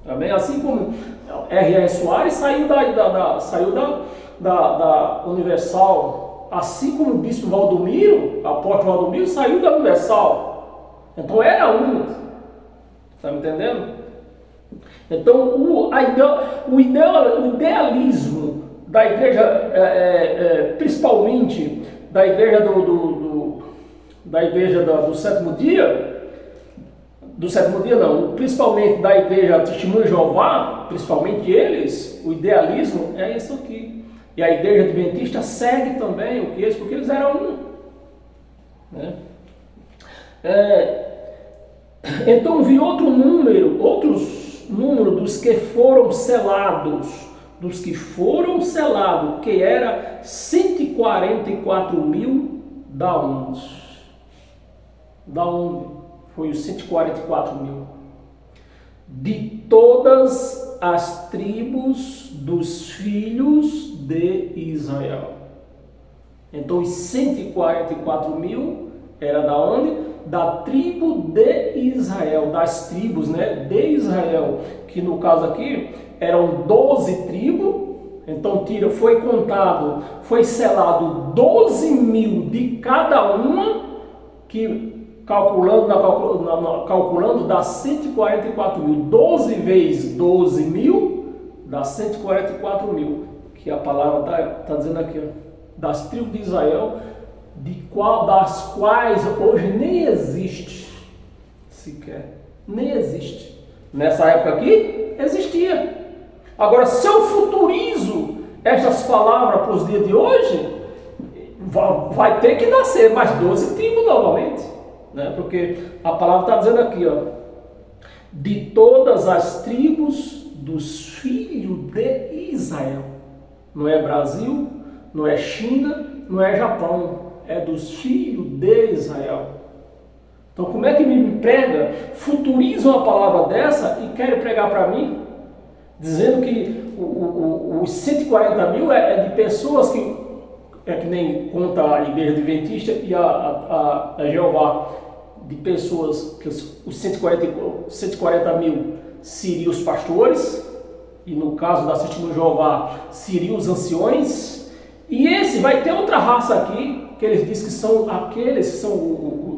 também assim como R.R. Soares saiu da Universal. Assim como o bispo Valdomiro, apóstolo Valdomiro, saiu da Universal. Então era uma. Está me entendendo? Então o idealismo da igreja, principalmente da igreja do sétimo dia, principalmente da igreja Testemunha de Jeová, principalmente eles, o idealismo é isso aqui. E a igreja adventista segue também porque eles eram um. Então vi outros números dos que foram selados, dos que foram selados, que era 144 mil, da onde? Da onde foi os 144 mil? De todas as tribos dos filhos de Israel. Então os 144 mil era da onde? Da tribo de Israel, das tribos, né, de Israel, que no caso aqui eram 12 tribos. Então foi contado, foi selado 12 mil de cada uma, que calculando dá 144 mil. 12 vezes 12 mil dá 144 mil, que a palavra está dizendo aqui, ó, das tribos de Israel, das quais hoje nem existe sequer, nem existe. Nessa época aqui existia. Agora, se eu futurizo estas palavras para os dias de hoje, vai ter que nascer mais 12 tribos novamente, né? Porque a palavra está dizendo aqui, ó, de todas as tribos dos filhos de Israel. Não é Brasil, não é China, não é Japão, é dos filhos de Israel. Então, como é que me prega, futuriza uma palavra dessa e quer pregar para mim, dizendo que os 140 mil é de pessoas que nem conta a Igreja Adventista e a Jeová, de pessoas que os 140 mil seriam os pastores, e no caso da Testemunha de Jeová seriam os anciões. E esse vai ter outra raça aqui, que eles dizem que são aqueles que são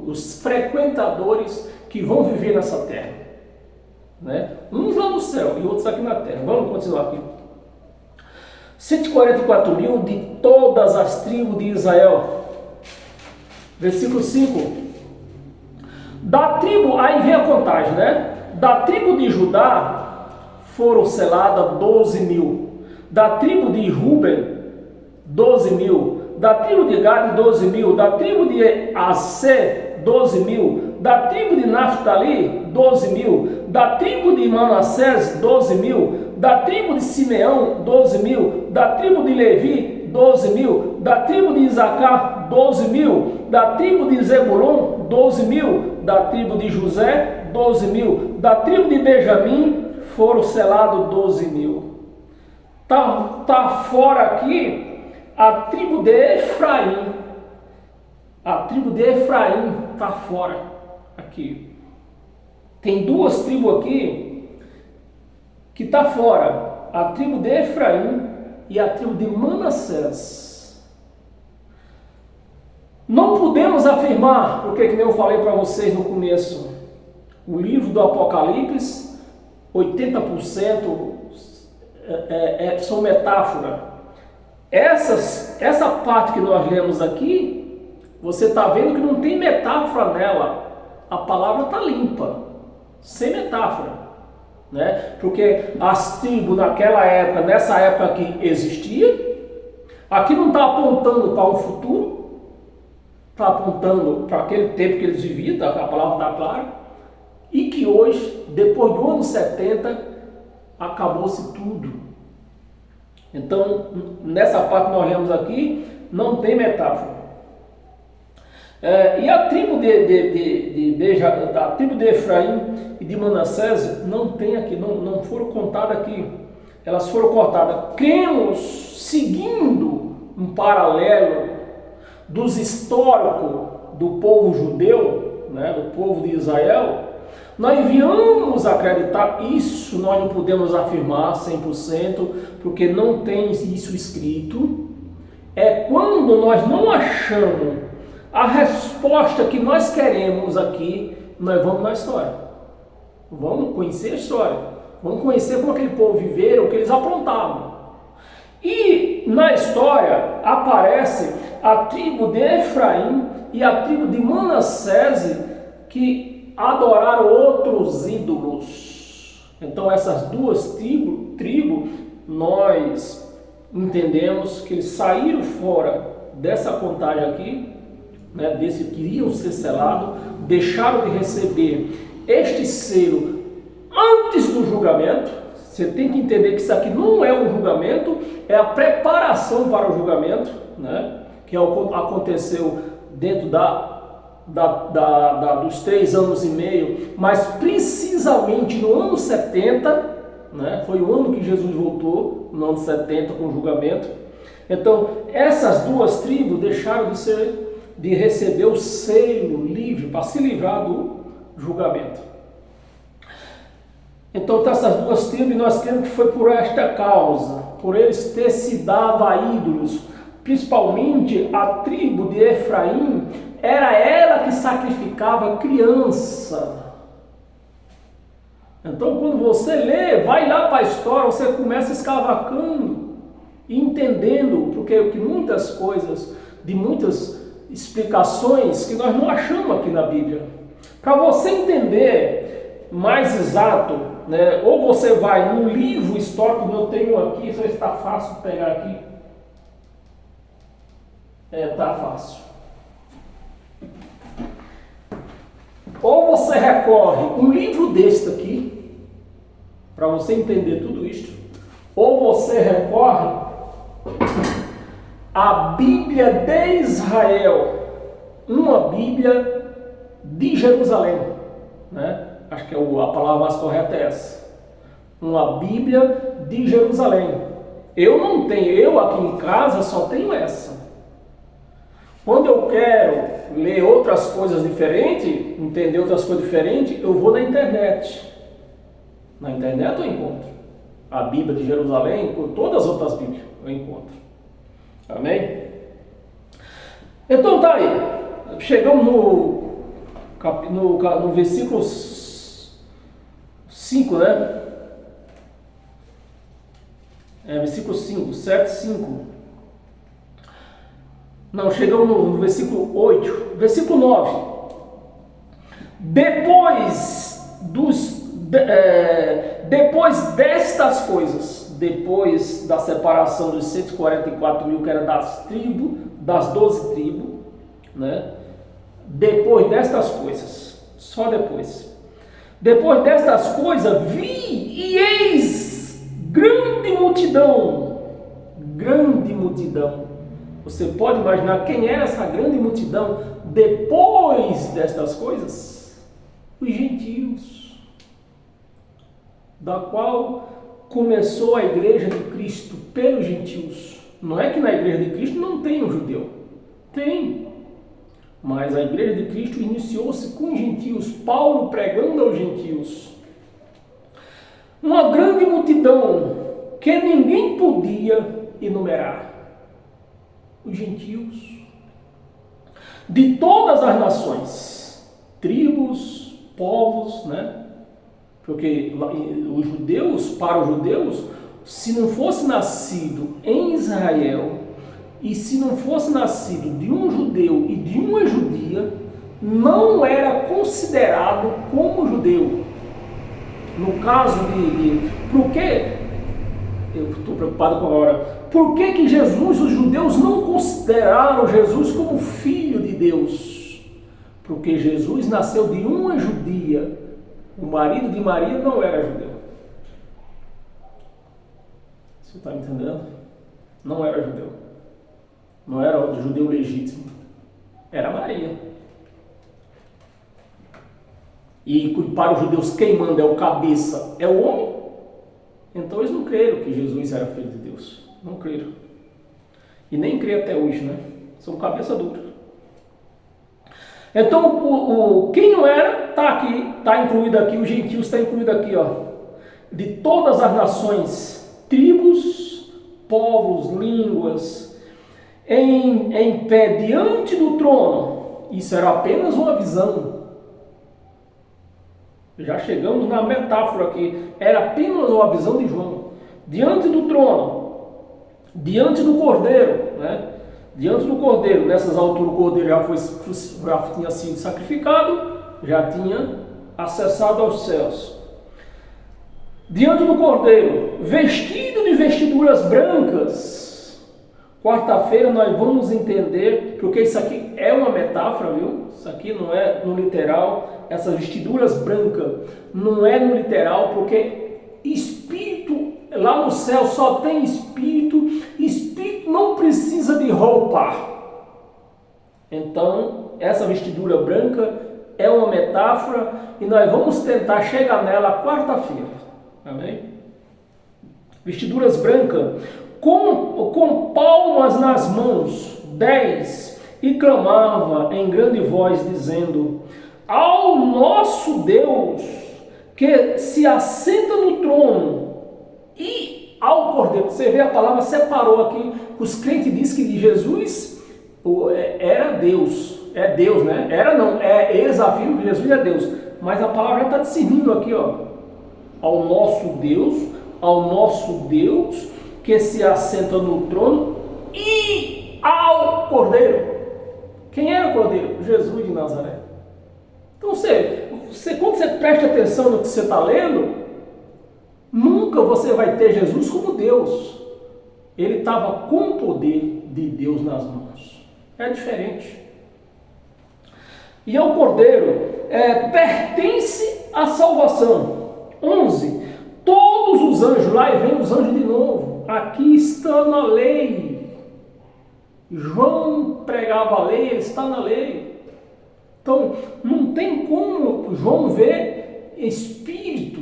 os frequentadores que vão viver nessa terra, né? Uns lá no céu e outros aqui na terra. Vamos continuar aqui. 144 mil de todas as tribos de Israel. Versículo 5. Da tribo, aí vem a contagem, né? Da tribo de Judá foram seladas 12 mil. Da tribo de Ruben, 12 mil, da tribo de Gad, 12 mil, da tribo de Aser, 12 mil, da tribo de Naftali, 12 mil, da tribo de Manassés, 12 mil, da tribo de Simeão, 12 mil, da tribo de Levi, 12 mil, da tribo de Isacar, 12 mil, da tribo de Zebulon, 12 mil, da tribo de José, 12 mil, da tribo de Benjamim foram selados 12 mil. Tá fora aqui a tribo de Efraim. A tribo de Efraim está fora aqui. Tem duas tribos aqui que está fora. A tribo de Efraim e a tribo de Manassés. Não podemos afirmar, porque que nem eu falei para vocês no começo, o livro do Apocalipse, 80% são metáfora. Essa parte que nós lemos aqui, você está vendo que não tem metáfora nela. A palavra está limpa, sem metáfora, né? Porque as tribos naquela época, nessa época aqui, existia. Aqui não está apontando para o futuro, está apontando para aquele tempo que eles viviam, a palavra está clara. E que hoje, depois do ano 70, acabou-se tudo. Então, nessa parte que nós lemos aqui, não tem metáfora. E a tribo a tribo de Efraim e de Manassés não tem aqui, não foram contadas aqui. Elas foram cortadas. Cremos, seguindo um paralelo dos históricos do povo judeu, né, do povo de Israel, nós viemos acreditar isso, nós não podemos afirmar 100%, porque não tem isso escrito. É quando nós não achamos a resposta que nós queremos aqui, nós vamos na história. Vamos conhecer a história. Vamos conhecer como aquele povo viveram, o que eles aprontavam. E na história aparece a tribo de Efraim e a tribo de Manassés, que adoraram outros ídolos. Então essas duas tribos, nós entendemos que eles saíram fora dessa contagem aqui, né, desse que iriam ser selados, deixaram de receber este selo antes do julgamento, Você tem que entender que isso aqui não é um julgamento, é a preparação para o julgamento, né? Que aconteceu dentro dos 3 anos e meio, mas precisamente no ano 70, né? Foi o ano que Jesus voltou, no ano 70, com o julgamento. Então, essas duas tribos deixaram de receber o selo livre para se livrar do julgamento. Então, essas duas tribos, nós cremos que foi por esta causa, por eles ter se dado a ídolos, principalmente a tribo de Efraim, era ela que sacrificava criança. Então, quando você lê, vai lá para a história, você começa escavacando e entendendo, porque muitas coisas, de muitas explicações que nós não achamos aqui na Bíblia. Para você entender mais exato, né, ou você vai num livro histórico, como eu tenho aqui, só está fácil pegar aqui. Tá fácil. Ou você recorre um livro deste aqui, para você entender tudo isto, ou você recorre à Bíblia de Israel, uma Bíblia de Jerusalém, né? Acho que a palavra mais correta é essa. Uma Bíblia de Jerusalém. Eu aqui em casa só tenho essa. Quando eu quero ler outras coisas diferentes, entender outras coisas diferentes, eu vou na internet. Na internet eu encontro a Bíblia de Jerusalém, com todas as outras Bíblias eu encontro. Amém? Então tá aí. Chegamos no versículo 5, né? Versículo 5, 7, 5. Não, chegamos no versículo 8. Versículo 9. Depois destas coisas, depois da separação dos 144 mil, que era das 12 tribos, né? Depois destas coisas, só depois. Depois destas coisas, vi e eis grande multidão. Grande multidão. Você pode imaginar quem era essa grande multidão depois destas coisas? Os gentios, da qual começou a igreja de Cristo pelos gentios. Não é que na igreja de Cristo não tem um judeu. Tem. Mas a igreja de Cristo iniciou-se com os gentios, Paulo pregando aos gentios. Uma grande multidão que ninguém podia enumerar. Os gentios, de todas as nações, tribos, povos, né? Porque os judeus, para os judeus, se não fosse nascido em Israel, e se não fosse nascido de um judeu e de uma judia, não era considerado como judeu. No caso por que? Eu estou preocupado com a hora. Por que Jesus, os judeus não consideraram Jesus como filho de Deus? Porque Jesus nasceu de uma judia. O marido de Maria não era judeu. Você está me entendendo? Não era judeu. Não era o judeu legítimo. Era Maria. E para os judeus quem manda é o cabeça, é o homem. Então eles não creram que Jesus era filho de Deus. Não creram. E nem creem até hoje, né? São cabeça dura. Então, quem não era, está aqui, está incluído aqui, os gentios está incluído aqui, ó. De todas as nações, tribos, povos, línguas, em pé diante do trono. Isso era apenas uma visão. Já chegamos na metáfora aqui. Era apenas uma visão de João. Diante do trono, diante do Cordeiro, né? Diante do Cordeiro, nessas alturas o Cordeiro já tinha sido sacrificado, já tinha acessado aos céus. Diante do Cordeiro, vestido de vestiduras brancas. Quarta-feira nós vamos entender, porque isso aqui é uma metáfora, viu? Isso aqui não é no literal, essas vestiduras brancas não é no literal, porque espírito, lá no céu só tem espírito, espírito não precisa de roupa. Então, essa vestidura branca é uma metáfora e nós vamos tentar chegar nela quarta-feira. Amém? Vestiduras brancas, com palmas nas mãos, 10, e clamava em grande voz, dizendo: ao nosso Deus, que se assenta no trono, e ao Cordeiro. Você vê, a palavra separou aqui. Os crentes dizem que de Jesus era Deus. É Deus, né? Era não. Eles afirmam que Jesus é Deus. Mas a palavra já está discernindo aqui, ó. Ao nosso Deus, que se assenta no trono, e ao Cordeiro. Quem era o Cordeiro? Jesus de Nazaré. Então, quando você presta atenção no que você está lendo, nunca você vai ter Jesus como Deus. Ele estava com o poder de Deus nas mãos. É diferente. E ao Cordeiro pertence a salvação. 11. Todos os anjos, lá e vem os anjos de novo. Aqui está na lei. João pregava a lei, ele está na lei. Então, não tem como João ver espírito,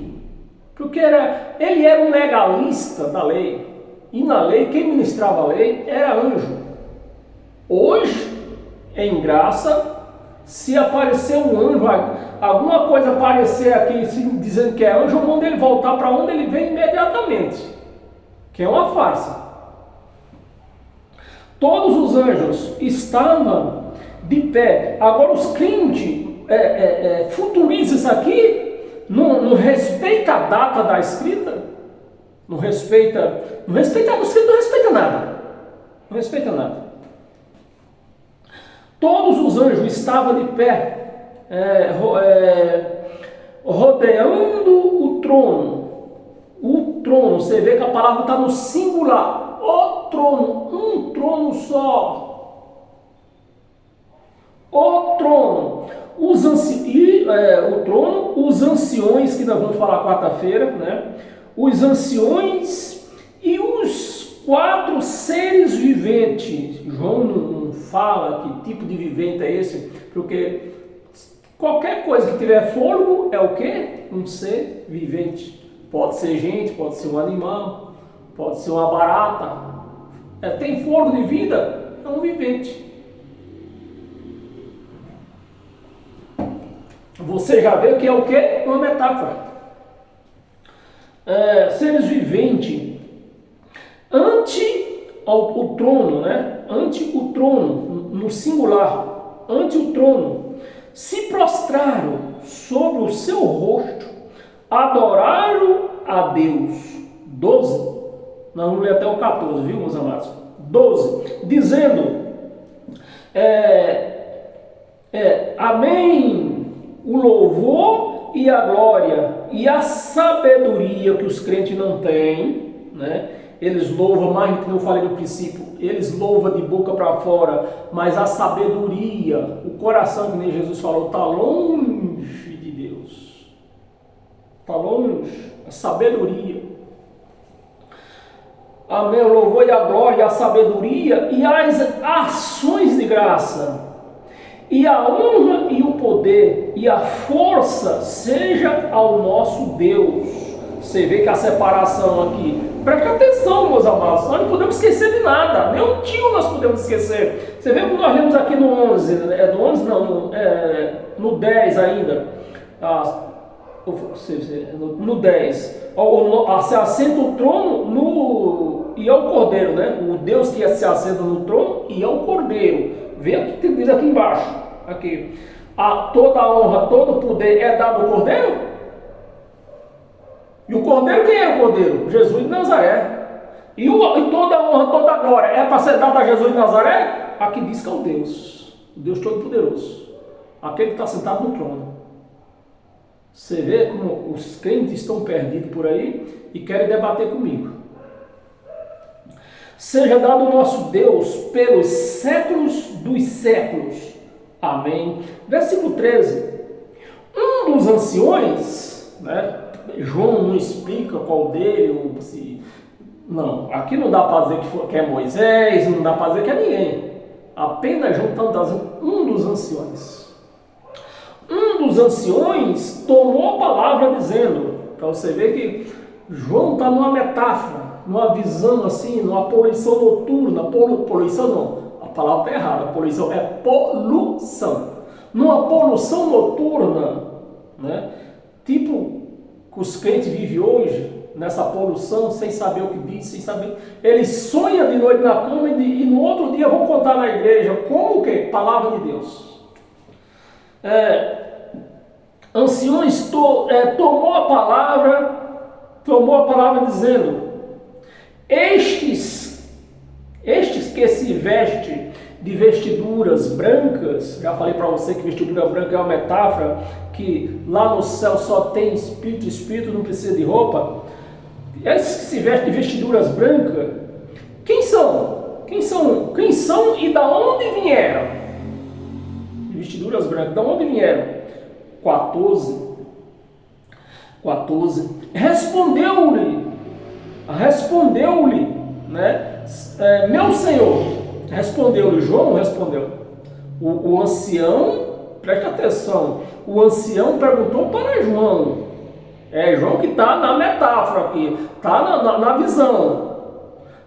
porque ele era um legalista da lei. E na lei, quem ministrava a lei era anjo. Hoje, em graça, se aparecer um anjo, alguma coisa aparecer aqui dizendo que é anjo, eu mando ele voltar para onde ele vem imediatamente, que é uma farsa. Todos os anjos estavam de pé. Agora os crentes futurizam isso aqui, não respeita a data da escrita, não respeita nada. Não respeita nada. Todos os anjos estavam de pé, rodeando o trono. O trono, você vê que a palavra está no singular. O trono, um trono só. O trono. Os anciões, que nós vamos falar quarta-feira, né? Os anciões e os 4 seres viventes. João não fala que tipo de vivente é esse, porque qualquer coisa que tiver fôlego é o quê? Um ser vivente. Pode ser gente, pode ser um animal, pode ser uma barata. Tem fôlego de vida, é um vivente. Você já vê que é o quê? Uma metáfora. Seres viventes ante o trono, né? Ante o trono, no singular, ante o trono, se prostraram sobre o seu rosto, adoraram a Deus. 12. Nós vamos ler até o 14, viu, meus amados? 12. Dizendo: amém. O louvor e a glória e a sabedoria que os crentes não têm, né? Eles louvam mais do que eu falei no princípio, eles louvam de boca para fora, mas a sabedoria, o coração, que nem Jesus falou, está longe de Deus. Está longe, a sabedoria. Amém, o louvor e a glória, a sabedoria e as ações de graça. E a honra e o poder e a força seja ao nosso Deus. Você vê que a separação aqui, preste atenção, meus amados, nós não podemos esquecer de nada, nem um tio nós podemos esquecer. Você vê que nós lemos aqui no 11, do 11 não, no 10 ainda, no 10, se assenta o trono e é o Cordeiro, né? O Deus que se assenta no trono e é o Cordeiro. Vê o que diz aqui embaixo. Aqui. Toda a honra, todo o poder é dado ao Cordeiro? E o Cordeiro, quem é o Cordeiro? Jesus de Nazaré. E toda a honra, toda a glória é para ser dada a Jesus de Nazaré? Aqui diz que é o Deus Todo-Poderoso. Aquele que está sentado no trono. Você vê como os crentes estão perdidos por aí e querem debater comigo. Seja dado o nosso Deus pelos séculos dos séculos. Amém. Versículo 13. Um dos anciões, né, João não explica qual dele, ou se... Não, aqui não dá para dizer que é Moisés, não dá para dizer que é ninguém. Apenas João está dizendo um dos anciões. Um dos anciões tomou a palavra dizendo, para você ver que João está numa metáfora, numa visão assim, numa poluição noturna. Poluição não, a palavra está errada, poluição é poluição. Numa poluição noturna, né? Tipo que os crentes vivem hoje, nessa poluição, sem saber o que diz, sem saber. Ele sonha de noite na cama e no outro dia eu vou contar na igreja como o quê? Palavra de Deus. Anciões tomou a palavra dizendo: estes que se vestem de vestiduras brancas, já falei para você que vestidura branca é uma metáfora, que lá no céu só tem espírito não precisa de roupa. Esses que se vestem de vestiduras brancas, quem são? Quem são e da onde vieram? Vestiduras brancas, da onde vieram? 14. Respondeu-lhe, né? Meu Senhor, respondeu-lhe, João respondeu. O ancião, presta atenção, o ancião perguntou para João. É João que está na metáfora aqui, está na visão.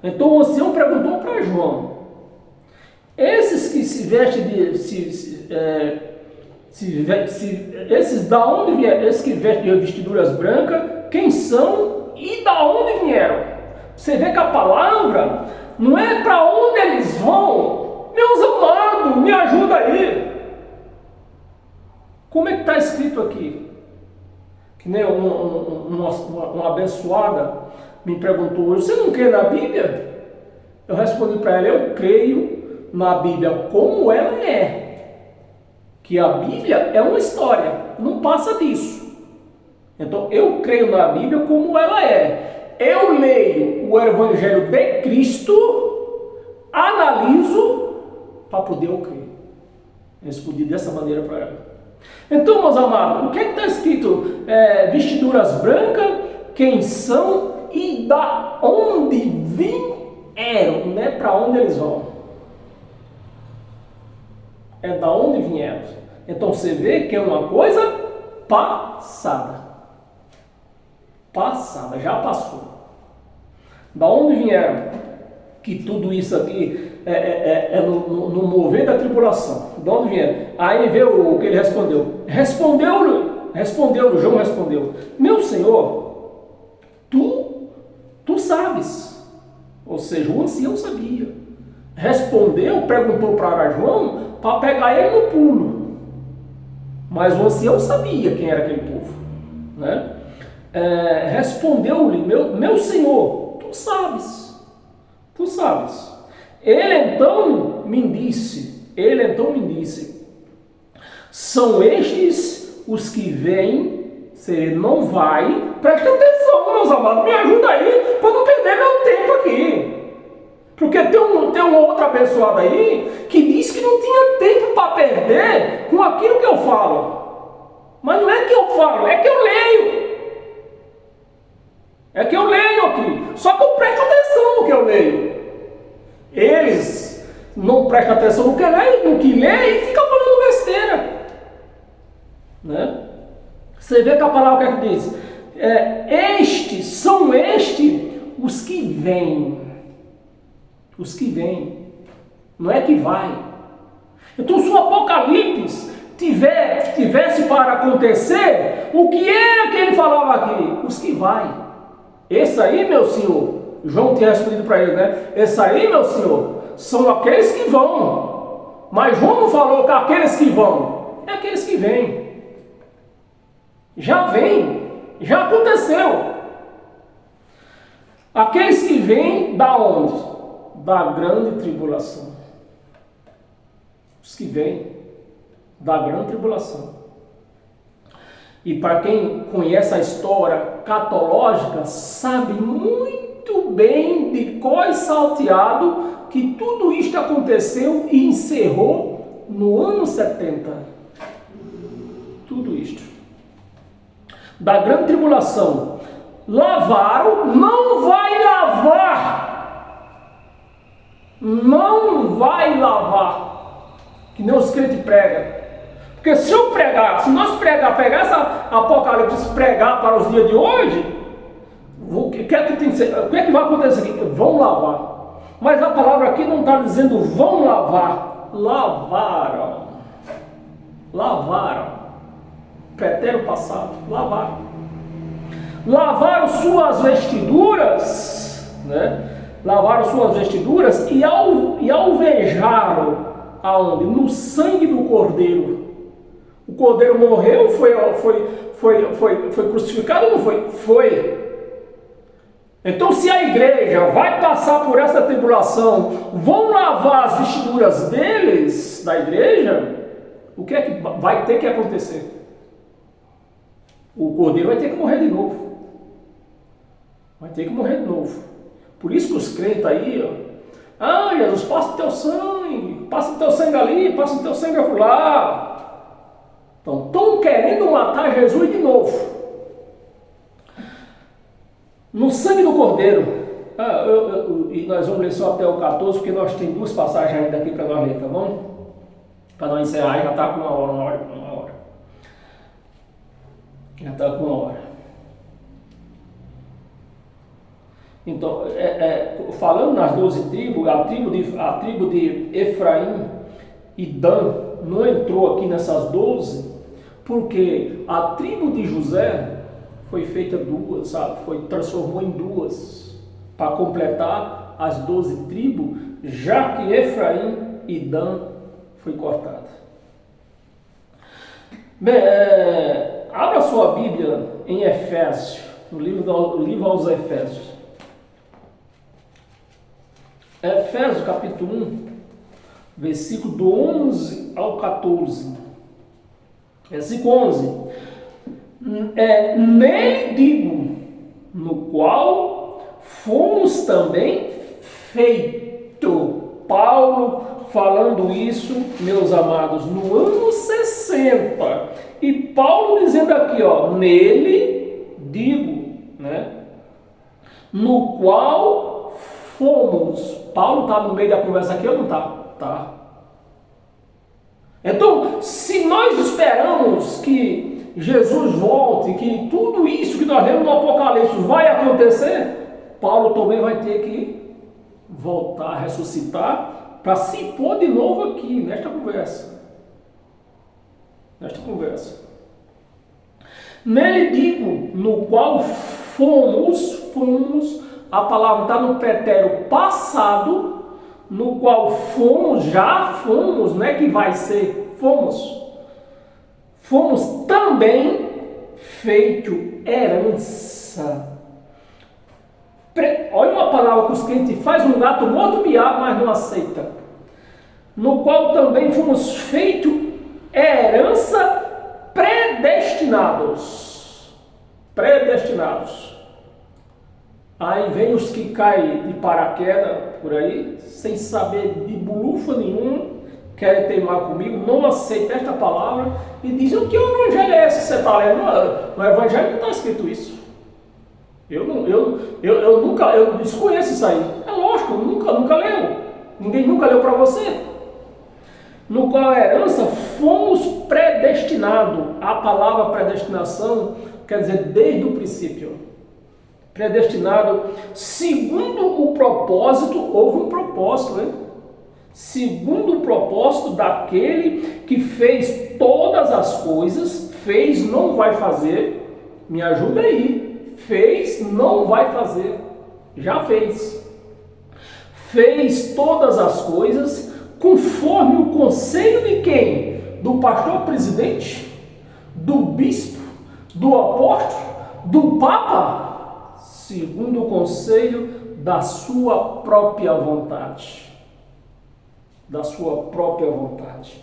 Então o ancião perguntou para João: esses que se vestem esses da onde vieram? Esses que vestem de vestiduras brancas, quem são e da onde vieram? Você vê que a palavra não é para onde eles vão. Meus amados, me ajuda aí. Como é que está escrito aqui? Que nem uma abençoada me perguntou hoje: você não crê na Bíblia? Eu respondi para ela: eu creio na Bíblia como ela é. Que a Bíblia é uma história, não passa disso. Então eu creio na Bíblia como ela é. Eu leio o Evangelho de Cristo, analiso para poder eu crer. Eu respondi dessa maneira para ela. Então, meus amados, o que está escrito? Vestiduras brancas, quem são e da onde vieram, não é para onde eles vão. É da onde vieram. Então você vê que é uma coisa passada. Passada, já passou. Da onde vieram? Que tudo isso aqui é no mover da tribulação. Da onde vieram? Aí vê o que ele respondeu. Respondeu-lhe, João respondeu: meu Senhor, tu sabes. Ou seja, o ancião sabia. Respondeu, perguntou para João para pegar ele no pulo. Mas o ancião sabia quem era aquele povo, né? Respondeu-lhe: meu Senhor, tu sabes. Ele então me disse: são estes os que vêm, se ele não vai, presta atenção, meus amados, me ajuda aí para não perder meu tempo aqui. Porque tem uma outra abençoada aí que diz que não tinha tempo para perder com aquilo que eu falo. Mas não é que eu falo, é que eu leio. É que eu leio aqui. Só que eu presto atenção no que eu leio. Eles não prestam atenção no que lê e ficam falando besteira. Né? Você vê que a palavra que diz: são estes os que vêm. Os que vêm, não é que vai. Então, se o Apocalipse tivesse para acontecer, o que era que ele falava aqui? Os que vai. Esse aí, meu Senhor, João tinha respondido para ele, né? Esse aí, meu Senhor, são aqueles que vão. Mas João não falou que aqueles que vão, é aqueles que vêm. Já vem, já aconteceu. Aqueles que vêm da onde? Da grande tribulação. Os que vêm da grande tribulação. E para quem conhece a história catológica, sabe muito bem de cor e salteado que tudo isto aconteceu e encerrou no ano 70. Tudo isto. da grande tribulação, lavaram, não vai lavar. Não vai lavar. Que nem os crentes pregam. Porque se nós pegar essa Apocalipse e pregar para os dias de hoje, o que é que vai acontecer aqui? Vão lavar. Mas a palavra aqui não está dizendo vão lavar. Lavaram. Lavaram. Pretérito passado. Lavaram. Lavaram suas vestiduras, né? Lavaram suas vestiduras e alvejaram aonde? No sangue do Cordeiro. O Cordeiro morreu, foi crucificado ou não foi? Foi. Então, se a igreja vai passar por essa tribulação, vão lavar as vestiduras deles, da igreja, o que é que vai ter que acontecer? O Cordeiro vai ter que morrer de novo. Vai ter que morrer de novo. Por isso que os crentes aí, ó, Jesus, passa o teu sangue ali, passa o teu sangue acolá. Então, estão querendo matar Jesus de novo. No sangue do Cordeiro, e nós vamos ler só até o 14, porque nós temos duas passagens ainda aqui para nós ler, tá bom? Para nós encerrar, já está com uma hora. Já está com uma hora. Então, falando nas 12 tribos, a tribo de Efraim e Dan não entrou aqui nessas 12, porque a tribo de José foi feita duas, sabe? Transformou em duas, para completar as 12 tribos, já que Efraim e Dan foi cortada. Bem, abra sua Bíblia em Efésios, no livro aos Efésios. Efésios capítulo 1, versículo do 11 ao 14. Versículo 11. Nele digo, no qual fomos também feito. Paulo falando isso, meus amados, no ano 60. E Paulo dizendo aqui, ó, nele digo, né? No qual fomos. Paulo está no meio da conversa aqui ou não está? Tá. Então, se nós esperamos que Jesus volte, que tudo isso que nós lemos no Apocalipse vai acontecer, Paulo também vai ter que voltar, ressuscitar, para se pôr de novo aqui, nesta conversa. Nele digo, no qual fomos, a palavra está no pretérito passado, no qual já fomos, não é que vai ser, fomos também feito herança. Olha uma palavra que os crentes faz um gato morto miado, mas não aceita. No qual também fomos feito herança predestinados. Aí vem os que caem de paraquedas por aí, sem saber de bulufa nenhuma, querem teimar comigo, não aceitam esta palavra e dizem: o que evangelho é esse que você está lendo? No evangelho não está escrito isso. Eu desconheço isso aí. É lógico, nunca leu. Ninguém nunca leu para você. No qual a herança fomos predestinados. A palavra predestinação quer dizer desde o princípio. Predestinado segundo o propósito, houve um propósito, né? Segundo o propósito daquele que fez todas as coisas, fez, não vai fazer, me ajuda aí, fez, não vai fazer, já fez. Fez todas as coisas conforme o conselho de quem? Do pastor presidente? Do bispo? Do apóstolo? Do papa? Segundo o conselho da sua própria vontade. Da sua própria vontade.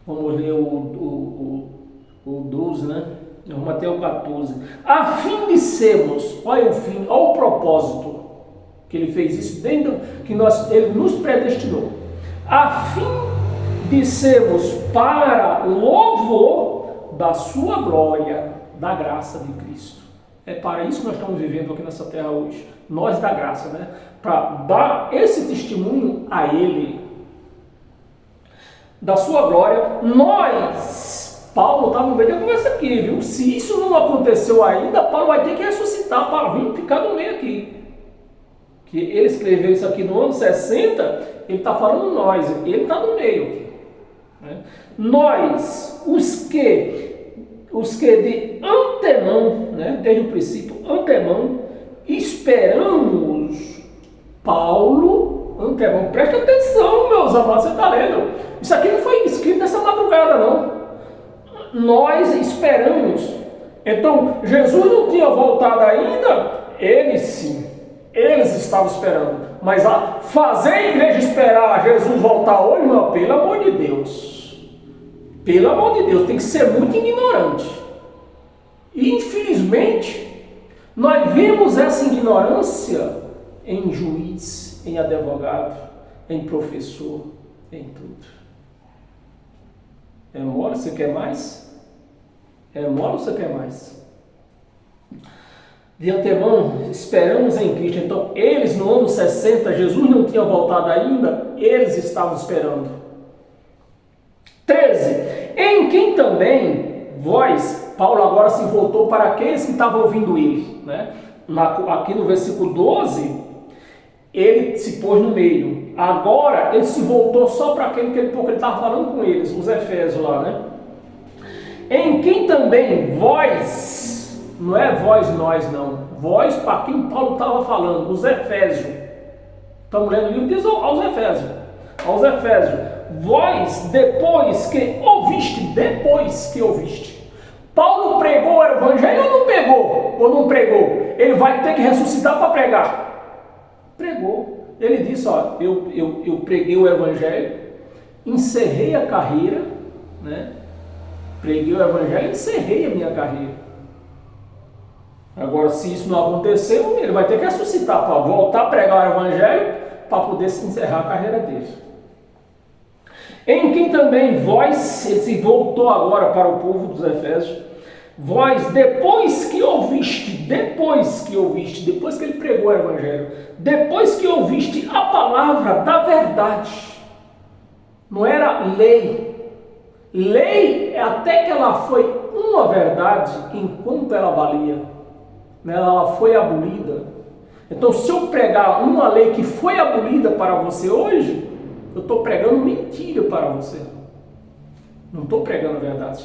Vamos ler o 12, né? Vamos até o 14. A fim de sermos, olha o fim, olha o propósito que ele fez isso, dentro que ele nos predestinou. A fim de sermos para louvor da sua glória. da graça de Cristo. É para isso que nós estamos vivendo aqui nessa terra hoje. Nós da graça, né? Para dar esse testemunho a Ele, da sua glória. Nós, Paulo está no meio da conversa aqui, viu? Se isso não aconteceu ainda, Paulo vai ter que ressuscitar para vir ficar no meio aqui. Que ele escreveu isso aqui no ano 60, ele está falando nós, ele está no meio. Né? Nós, os que de antemão, né, desde o princípio, antemão, esperamos Paulo, antemão, presta atenção, meus amados, você está lendo. Isso aqui não foi escrito nessa madrugada, não. Nós esperamos. Então, Jesus não tinha voltado ainda, ele sim. Eles estavam esperando. Mas fazer a igreja esperar Jesus voltar hoje, não, pelo amor de Deus. Pelo amor de Deus, tem que ser muito ignorante. E, infelizmente, nós vimos essa ignorância em juiz, em advogado, em professor, em tudo. É mole, você quer mais? É mole, você quer mais? De antemão, esperamos em Cristo. Então, eles no ano 60, Jesus não tinha voltado ainda, eles estavam esperando. 13. Em quem também vós, Paulo agora se voltou para aqueles que estavam ouvindo ele. Né? Aqui no versículo 12, ele se pôs no meio. Agora, ele se voltou só para aquele que ele estava falando com eles, os Efésios lá. Né? Em quem também vós, não é vós nós não, vós para quem Paulo estava falando, os Efésios. Estamos lendo o livro, diz aos Efésios. Vós, depois que ouviste, Paulo pregou o evangelho ou não pregou? Ele vai ter que ressuscitar para pregar. Pregou. Ele disse, ó, eu preguei o evangelho, encerrei a carreira, né? Preguei o evangelho e encerrei a minha carreira. Agora, se isso não aconteceu, ele vai ter que ressuscitar para voltar a pregar o evangelho para poder encerrar a carreira dele. Em quem também vós, ele se voltou agora para o povo dos Efésios, vós, depois que ele pregou o evangelho, depois que ouviste a palavra da verdade, não era lei, lei até que ela foi uma verdade enquanto ela valia, ela foi abolida. Então, se eu pregar uma lei que foi abolida para você hoje, eu estou pregando mentira para você. Não estou pregando a verdade.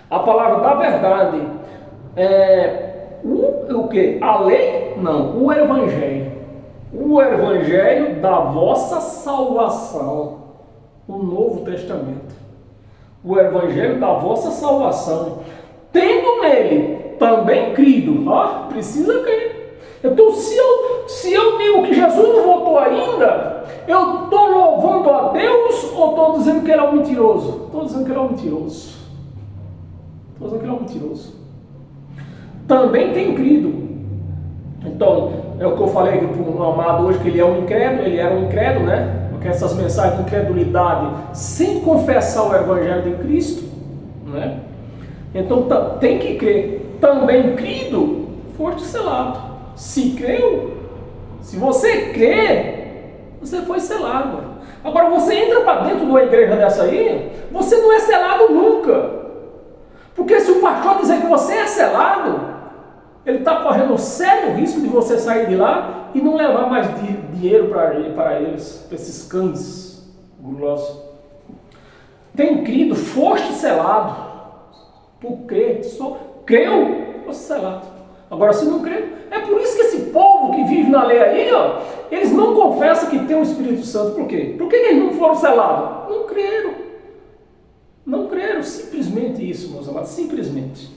A palavra da verdade é o quê? A lei? Não, o evangelho. O evangelho da vossa salvação. O Novo Testamento. O evangelho da vossa salvação. Tendo nele também crido. Precisa crer. Então, se eu digo que Jesus não voltou ainda, eu estou louvando a Deus ou estou dizendo que ele é um mentiroso? Estou dizendo que ele é um mentiroso. Estou dizendo que ele é um mentiroso. Também tem crido. Então, é o que eu falei para um amado hoje, que ele era um incrédulo, né? Porque essas mensagens de incredulidade, sem confessar o evangelho de Cristo, né? Então, tem que crer. Também crido, foste selado. Se creu, se você crê, você foi selado. Agora, você entra para dentro de uma igreja dessa aí, você não é selado nunca. Porque se o pastor dizer que você é selado, ele está correndo sério risco de você sair de lá e não levar mais dinheiro para eles, para esses cães gulosos. Tem crido, foste selado. Por crer, só creu, foste selado. Agora, se não crê, é por isso que esse povo que vive na lei aí, eles não confessam que tem o Espírito Santo. Por quê? Por que eles não foram selados? Não creram. Não creram, simplesmente isso, meus amados, simplesmente.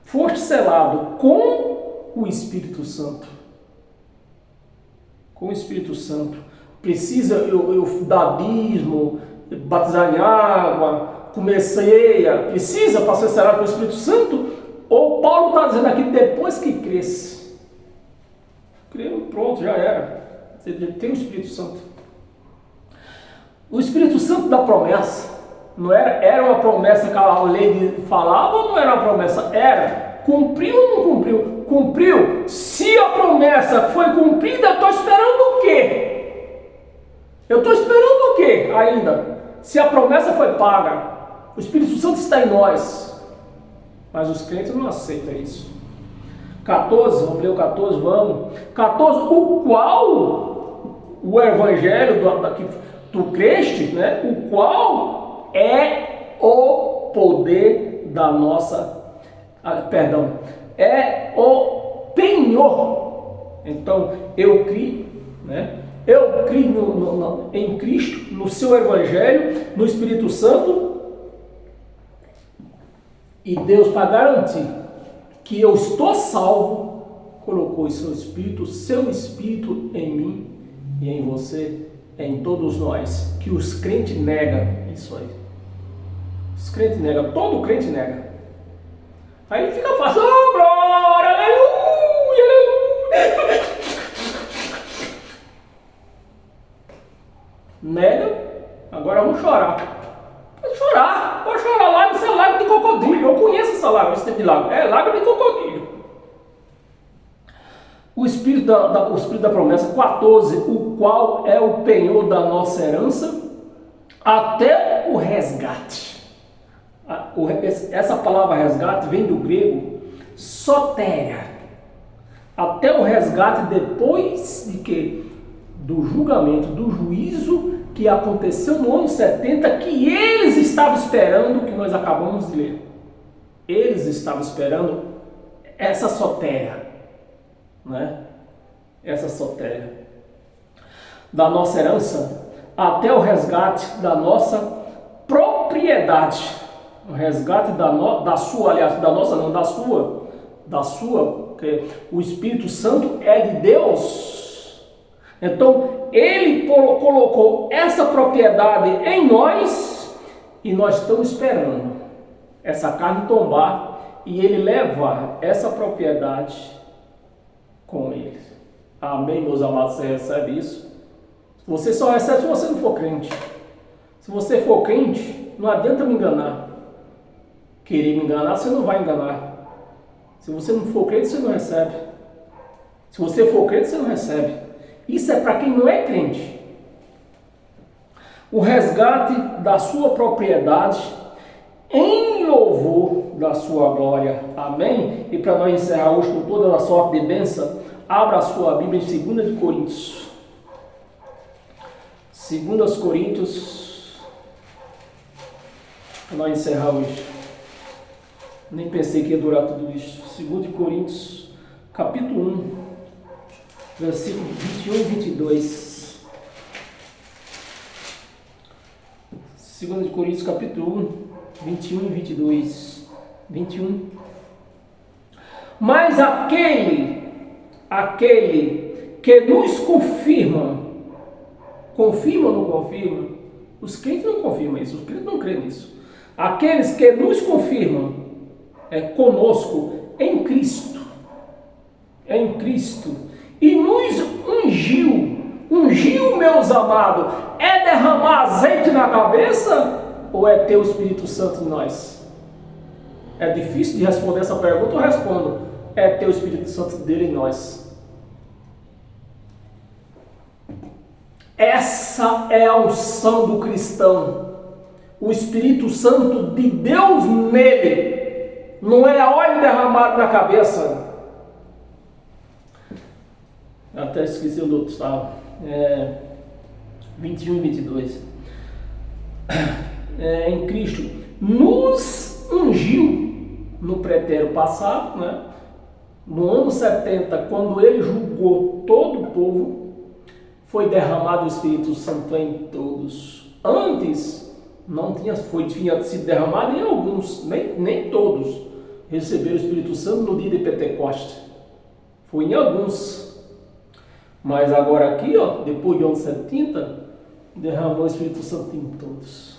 Foste selado com o Espírito Santo. Com o Espírito Santo. Precisa eu dar dízimo, batizar em água, comer ceia, precisa para ser selado com o Espírito Santo? Ou Paulo está dizendo aqui, depois que cresce. Creu, pronto, já era. Você tem o Espírito Santo. O Espírito Santo da promessa, Não era uma promessa que a lei falava ou não era uma promessa? Era. Cumpriu ou não cumpriu? Cumpriu. Se a promessa foi cumprida, eu estou esperando o quê? Eu estou esperando o quê ainda? Se a promessa foi paga, o Espírito Santo está em nós. Mas os crentes não aceitam isso. 14, vamos ler o 14, vamos. 14, o qual o evangelho do crente, né? O qual é o poder da nossa, é o penhor. Então, eu criei, né? Eu criei em Cristo, no seu evangelho, no Espírito Santo, e Deus, para garantir que eu estou salvo, colocou o seu Espírito em mim e em você, em todos nós, que os crentes negam isso aí. Os crentes negam, todo crente nega. Aí fica fácil, oh glória, aleluia, aleluia. Nega, agora vamos chorar. Pode chorar lá, isso é lágrima de crocodilo. Eu conheço essa lágrima, esse tipo de lágrima. É lágrima de crocodilo. O Espírito da promessa, 14, o qual é o penhor da nossa herança, até o resgate. Essa palavra resgate vem do grego sotéria. Até o resgate depois de que? Do julgamento, do juízo que aconteceu no ano 70, que eles estavam esperando, que nós acabamos de ler. Eles estavam esperando essa sotéria, né? Essa sotéria da nossa herança, até o resgate da nossa propriedade, o resgate da sua, aliás, da nossa não, da sua, porque o Espírito Santo é de Deus. Então, ele colocou essa propriedade em nós e nós estamos esperando essa carne tombar e ele levar essa propriedade com ele. Amém, meus amados? Você recebe isso? Você só recebe se você não for crente. Se você for crente, não adianta me enganar. Querer me enganar, você não vai enganar. Se você não for crente, você não recebe. Se você for crente, você não recebe. Isso é para quem não é crente. O resgate da sua propriedade em louvor da sua glória. Amém? E para nós encerrar hoje com toda a sorte de bênção, abra a sua Bíblia em 2 Coríntios. 2 Coríntios, para nós encerrar hoje. Nem pensei que ia durar tudo isso. 2 Coríntios, capítulo 1. Versículo 21 e 22. 2 Coríntios capítulo 1, 21 e 22. 21. Mas aquele que nos confirma ou não confirma? Os crentes não confirmam isso, os crentes não creem nisso. Aqueles que nos confirmam conosco em Cristo. Em Cristo. E nos ungiu, meus amados, é derramar azeite na cabeça ou é ter o Espírito Santo em nós? É difícil de responder essa pergunta, eu respondo, é ter o Espírito Santo dele em nós. Essa é a unção do cristão, o Espírito Santo de Deus nele, não é óleo derramado na cabeça. Até esqueci onde eu estava. 21 e 22. Em Cristo nos ungiu no pretérito passado, né? No ano 70, quando ele julgou todo o povo, foi derramado o Espírito Santo em todos. Antes não tinha sido derramado em alguns, nem todos receberam o Espírito Santo no dia de Pentecostes. Foi em alguns. Mas agora aqui, depois de ano 70, derramou o Espírito Santo em todos.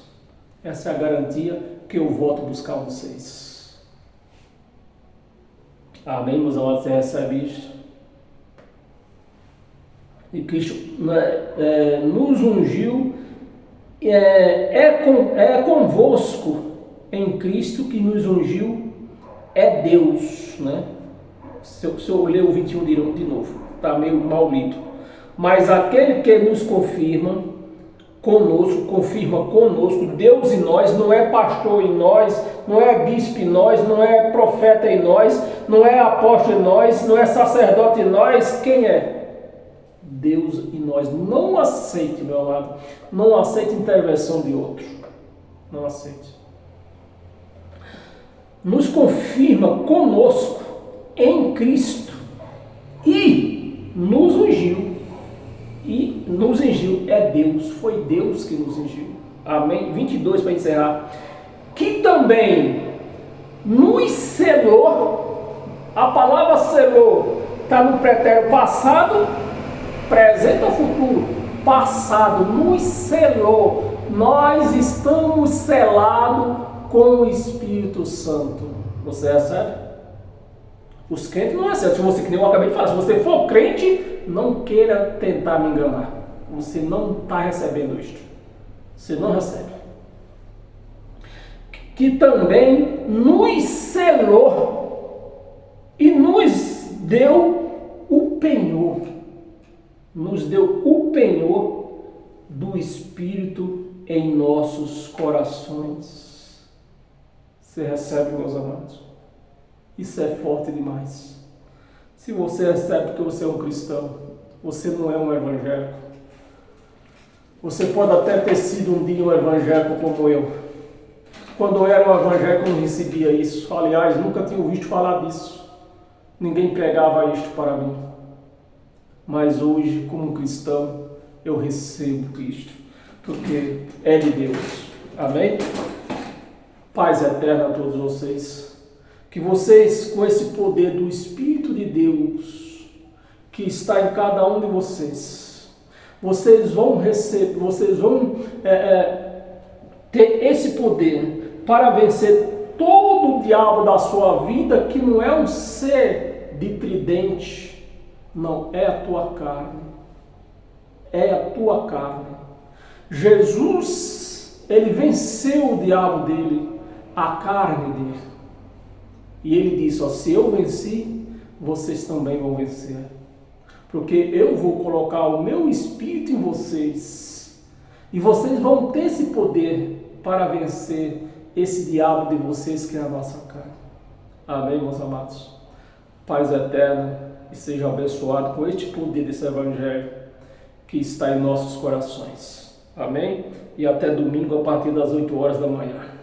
Essa é a garantia que eu volto buscar vocês. Amém, meus amados? Você recebe isso? E Cristo nos ungiu é convosco em Cristo que nos ungiu, é Deus, né? Se eu ler o 21 de novo, está meio mal lido. Mas aquele que nos confirma conosco, Deus em nós, não é pastor em nós, não é bispo em nós, não é profeta em nós, não é apóstolo em nós, não é sacerdote em nós, quem é? Deus em nós. Não aceite, meu amado, não aceite intervenção de outro, não aceite. Nos confirma conosco em Cristo e nos ungiu. E nos ungiu é Deus, foi Deus que nos ungiu. Amém? 22 para encerrar. Que também nos selou, a palavra selou está no pretérito passado, presente ou futuro? Passado, nos selou. Nós estamos selados com o Espírito Santo. Você recebe? Os crentes não recebem. Se você, que nem eu acabei de falar, se você for crente, não queira tentar me enganar. Você não está recebendo isto. Você não recebe. Que também nos selou e nos deu o penhor. Nos deu o penhor do Espírito em nossos corações. Você recebe, meus amados? Isso é forte demais. Se você recebe porque você é um cristão, você não é um evangélico. Você pode até ter sido um dia um evangélico como eu. Quando eu era um evangélico eu não recebia isso. Aliás, nunca tinha ouvido falar disso. Ninguém pregava isto para mim. Mas hoje, como cristão, eu recebo Cristo, porque é de Deus. Amém? Paz eterna a todos vocês. Que vocês, com esse poder do Espírito de Deus, que está em cada um de vocês, vocês vão receber, vocês vão ter esse poder para vencer todo o diabo da sua vida, que não é um ser de tridente, não, é a tua carne. É a tua carne. Jesus, ele venceu o diabo dele, a carne dele. E ele disse, ó, se eu venci, vocês também vão vencer. Porque eu vou colocar o meu Espírito em vocês. E vocês vão ter esse poder para vencer esse diabo de vocês que é a nossa carne. Amém, meus amados? Paz eterna e seja abençoado com este poder desse Evangelho que está em nossos corações. Amém? E até domingo a partir das 8 horas da manhã.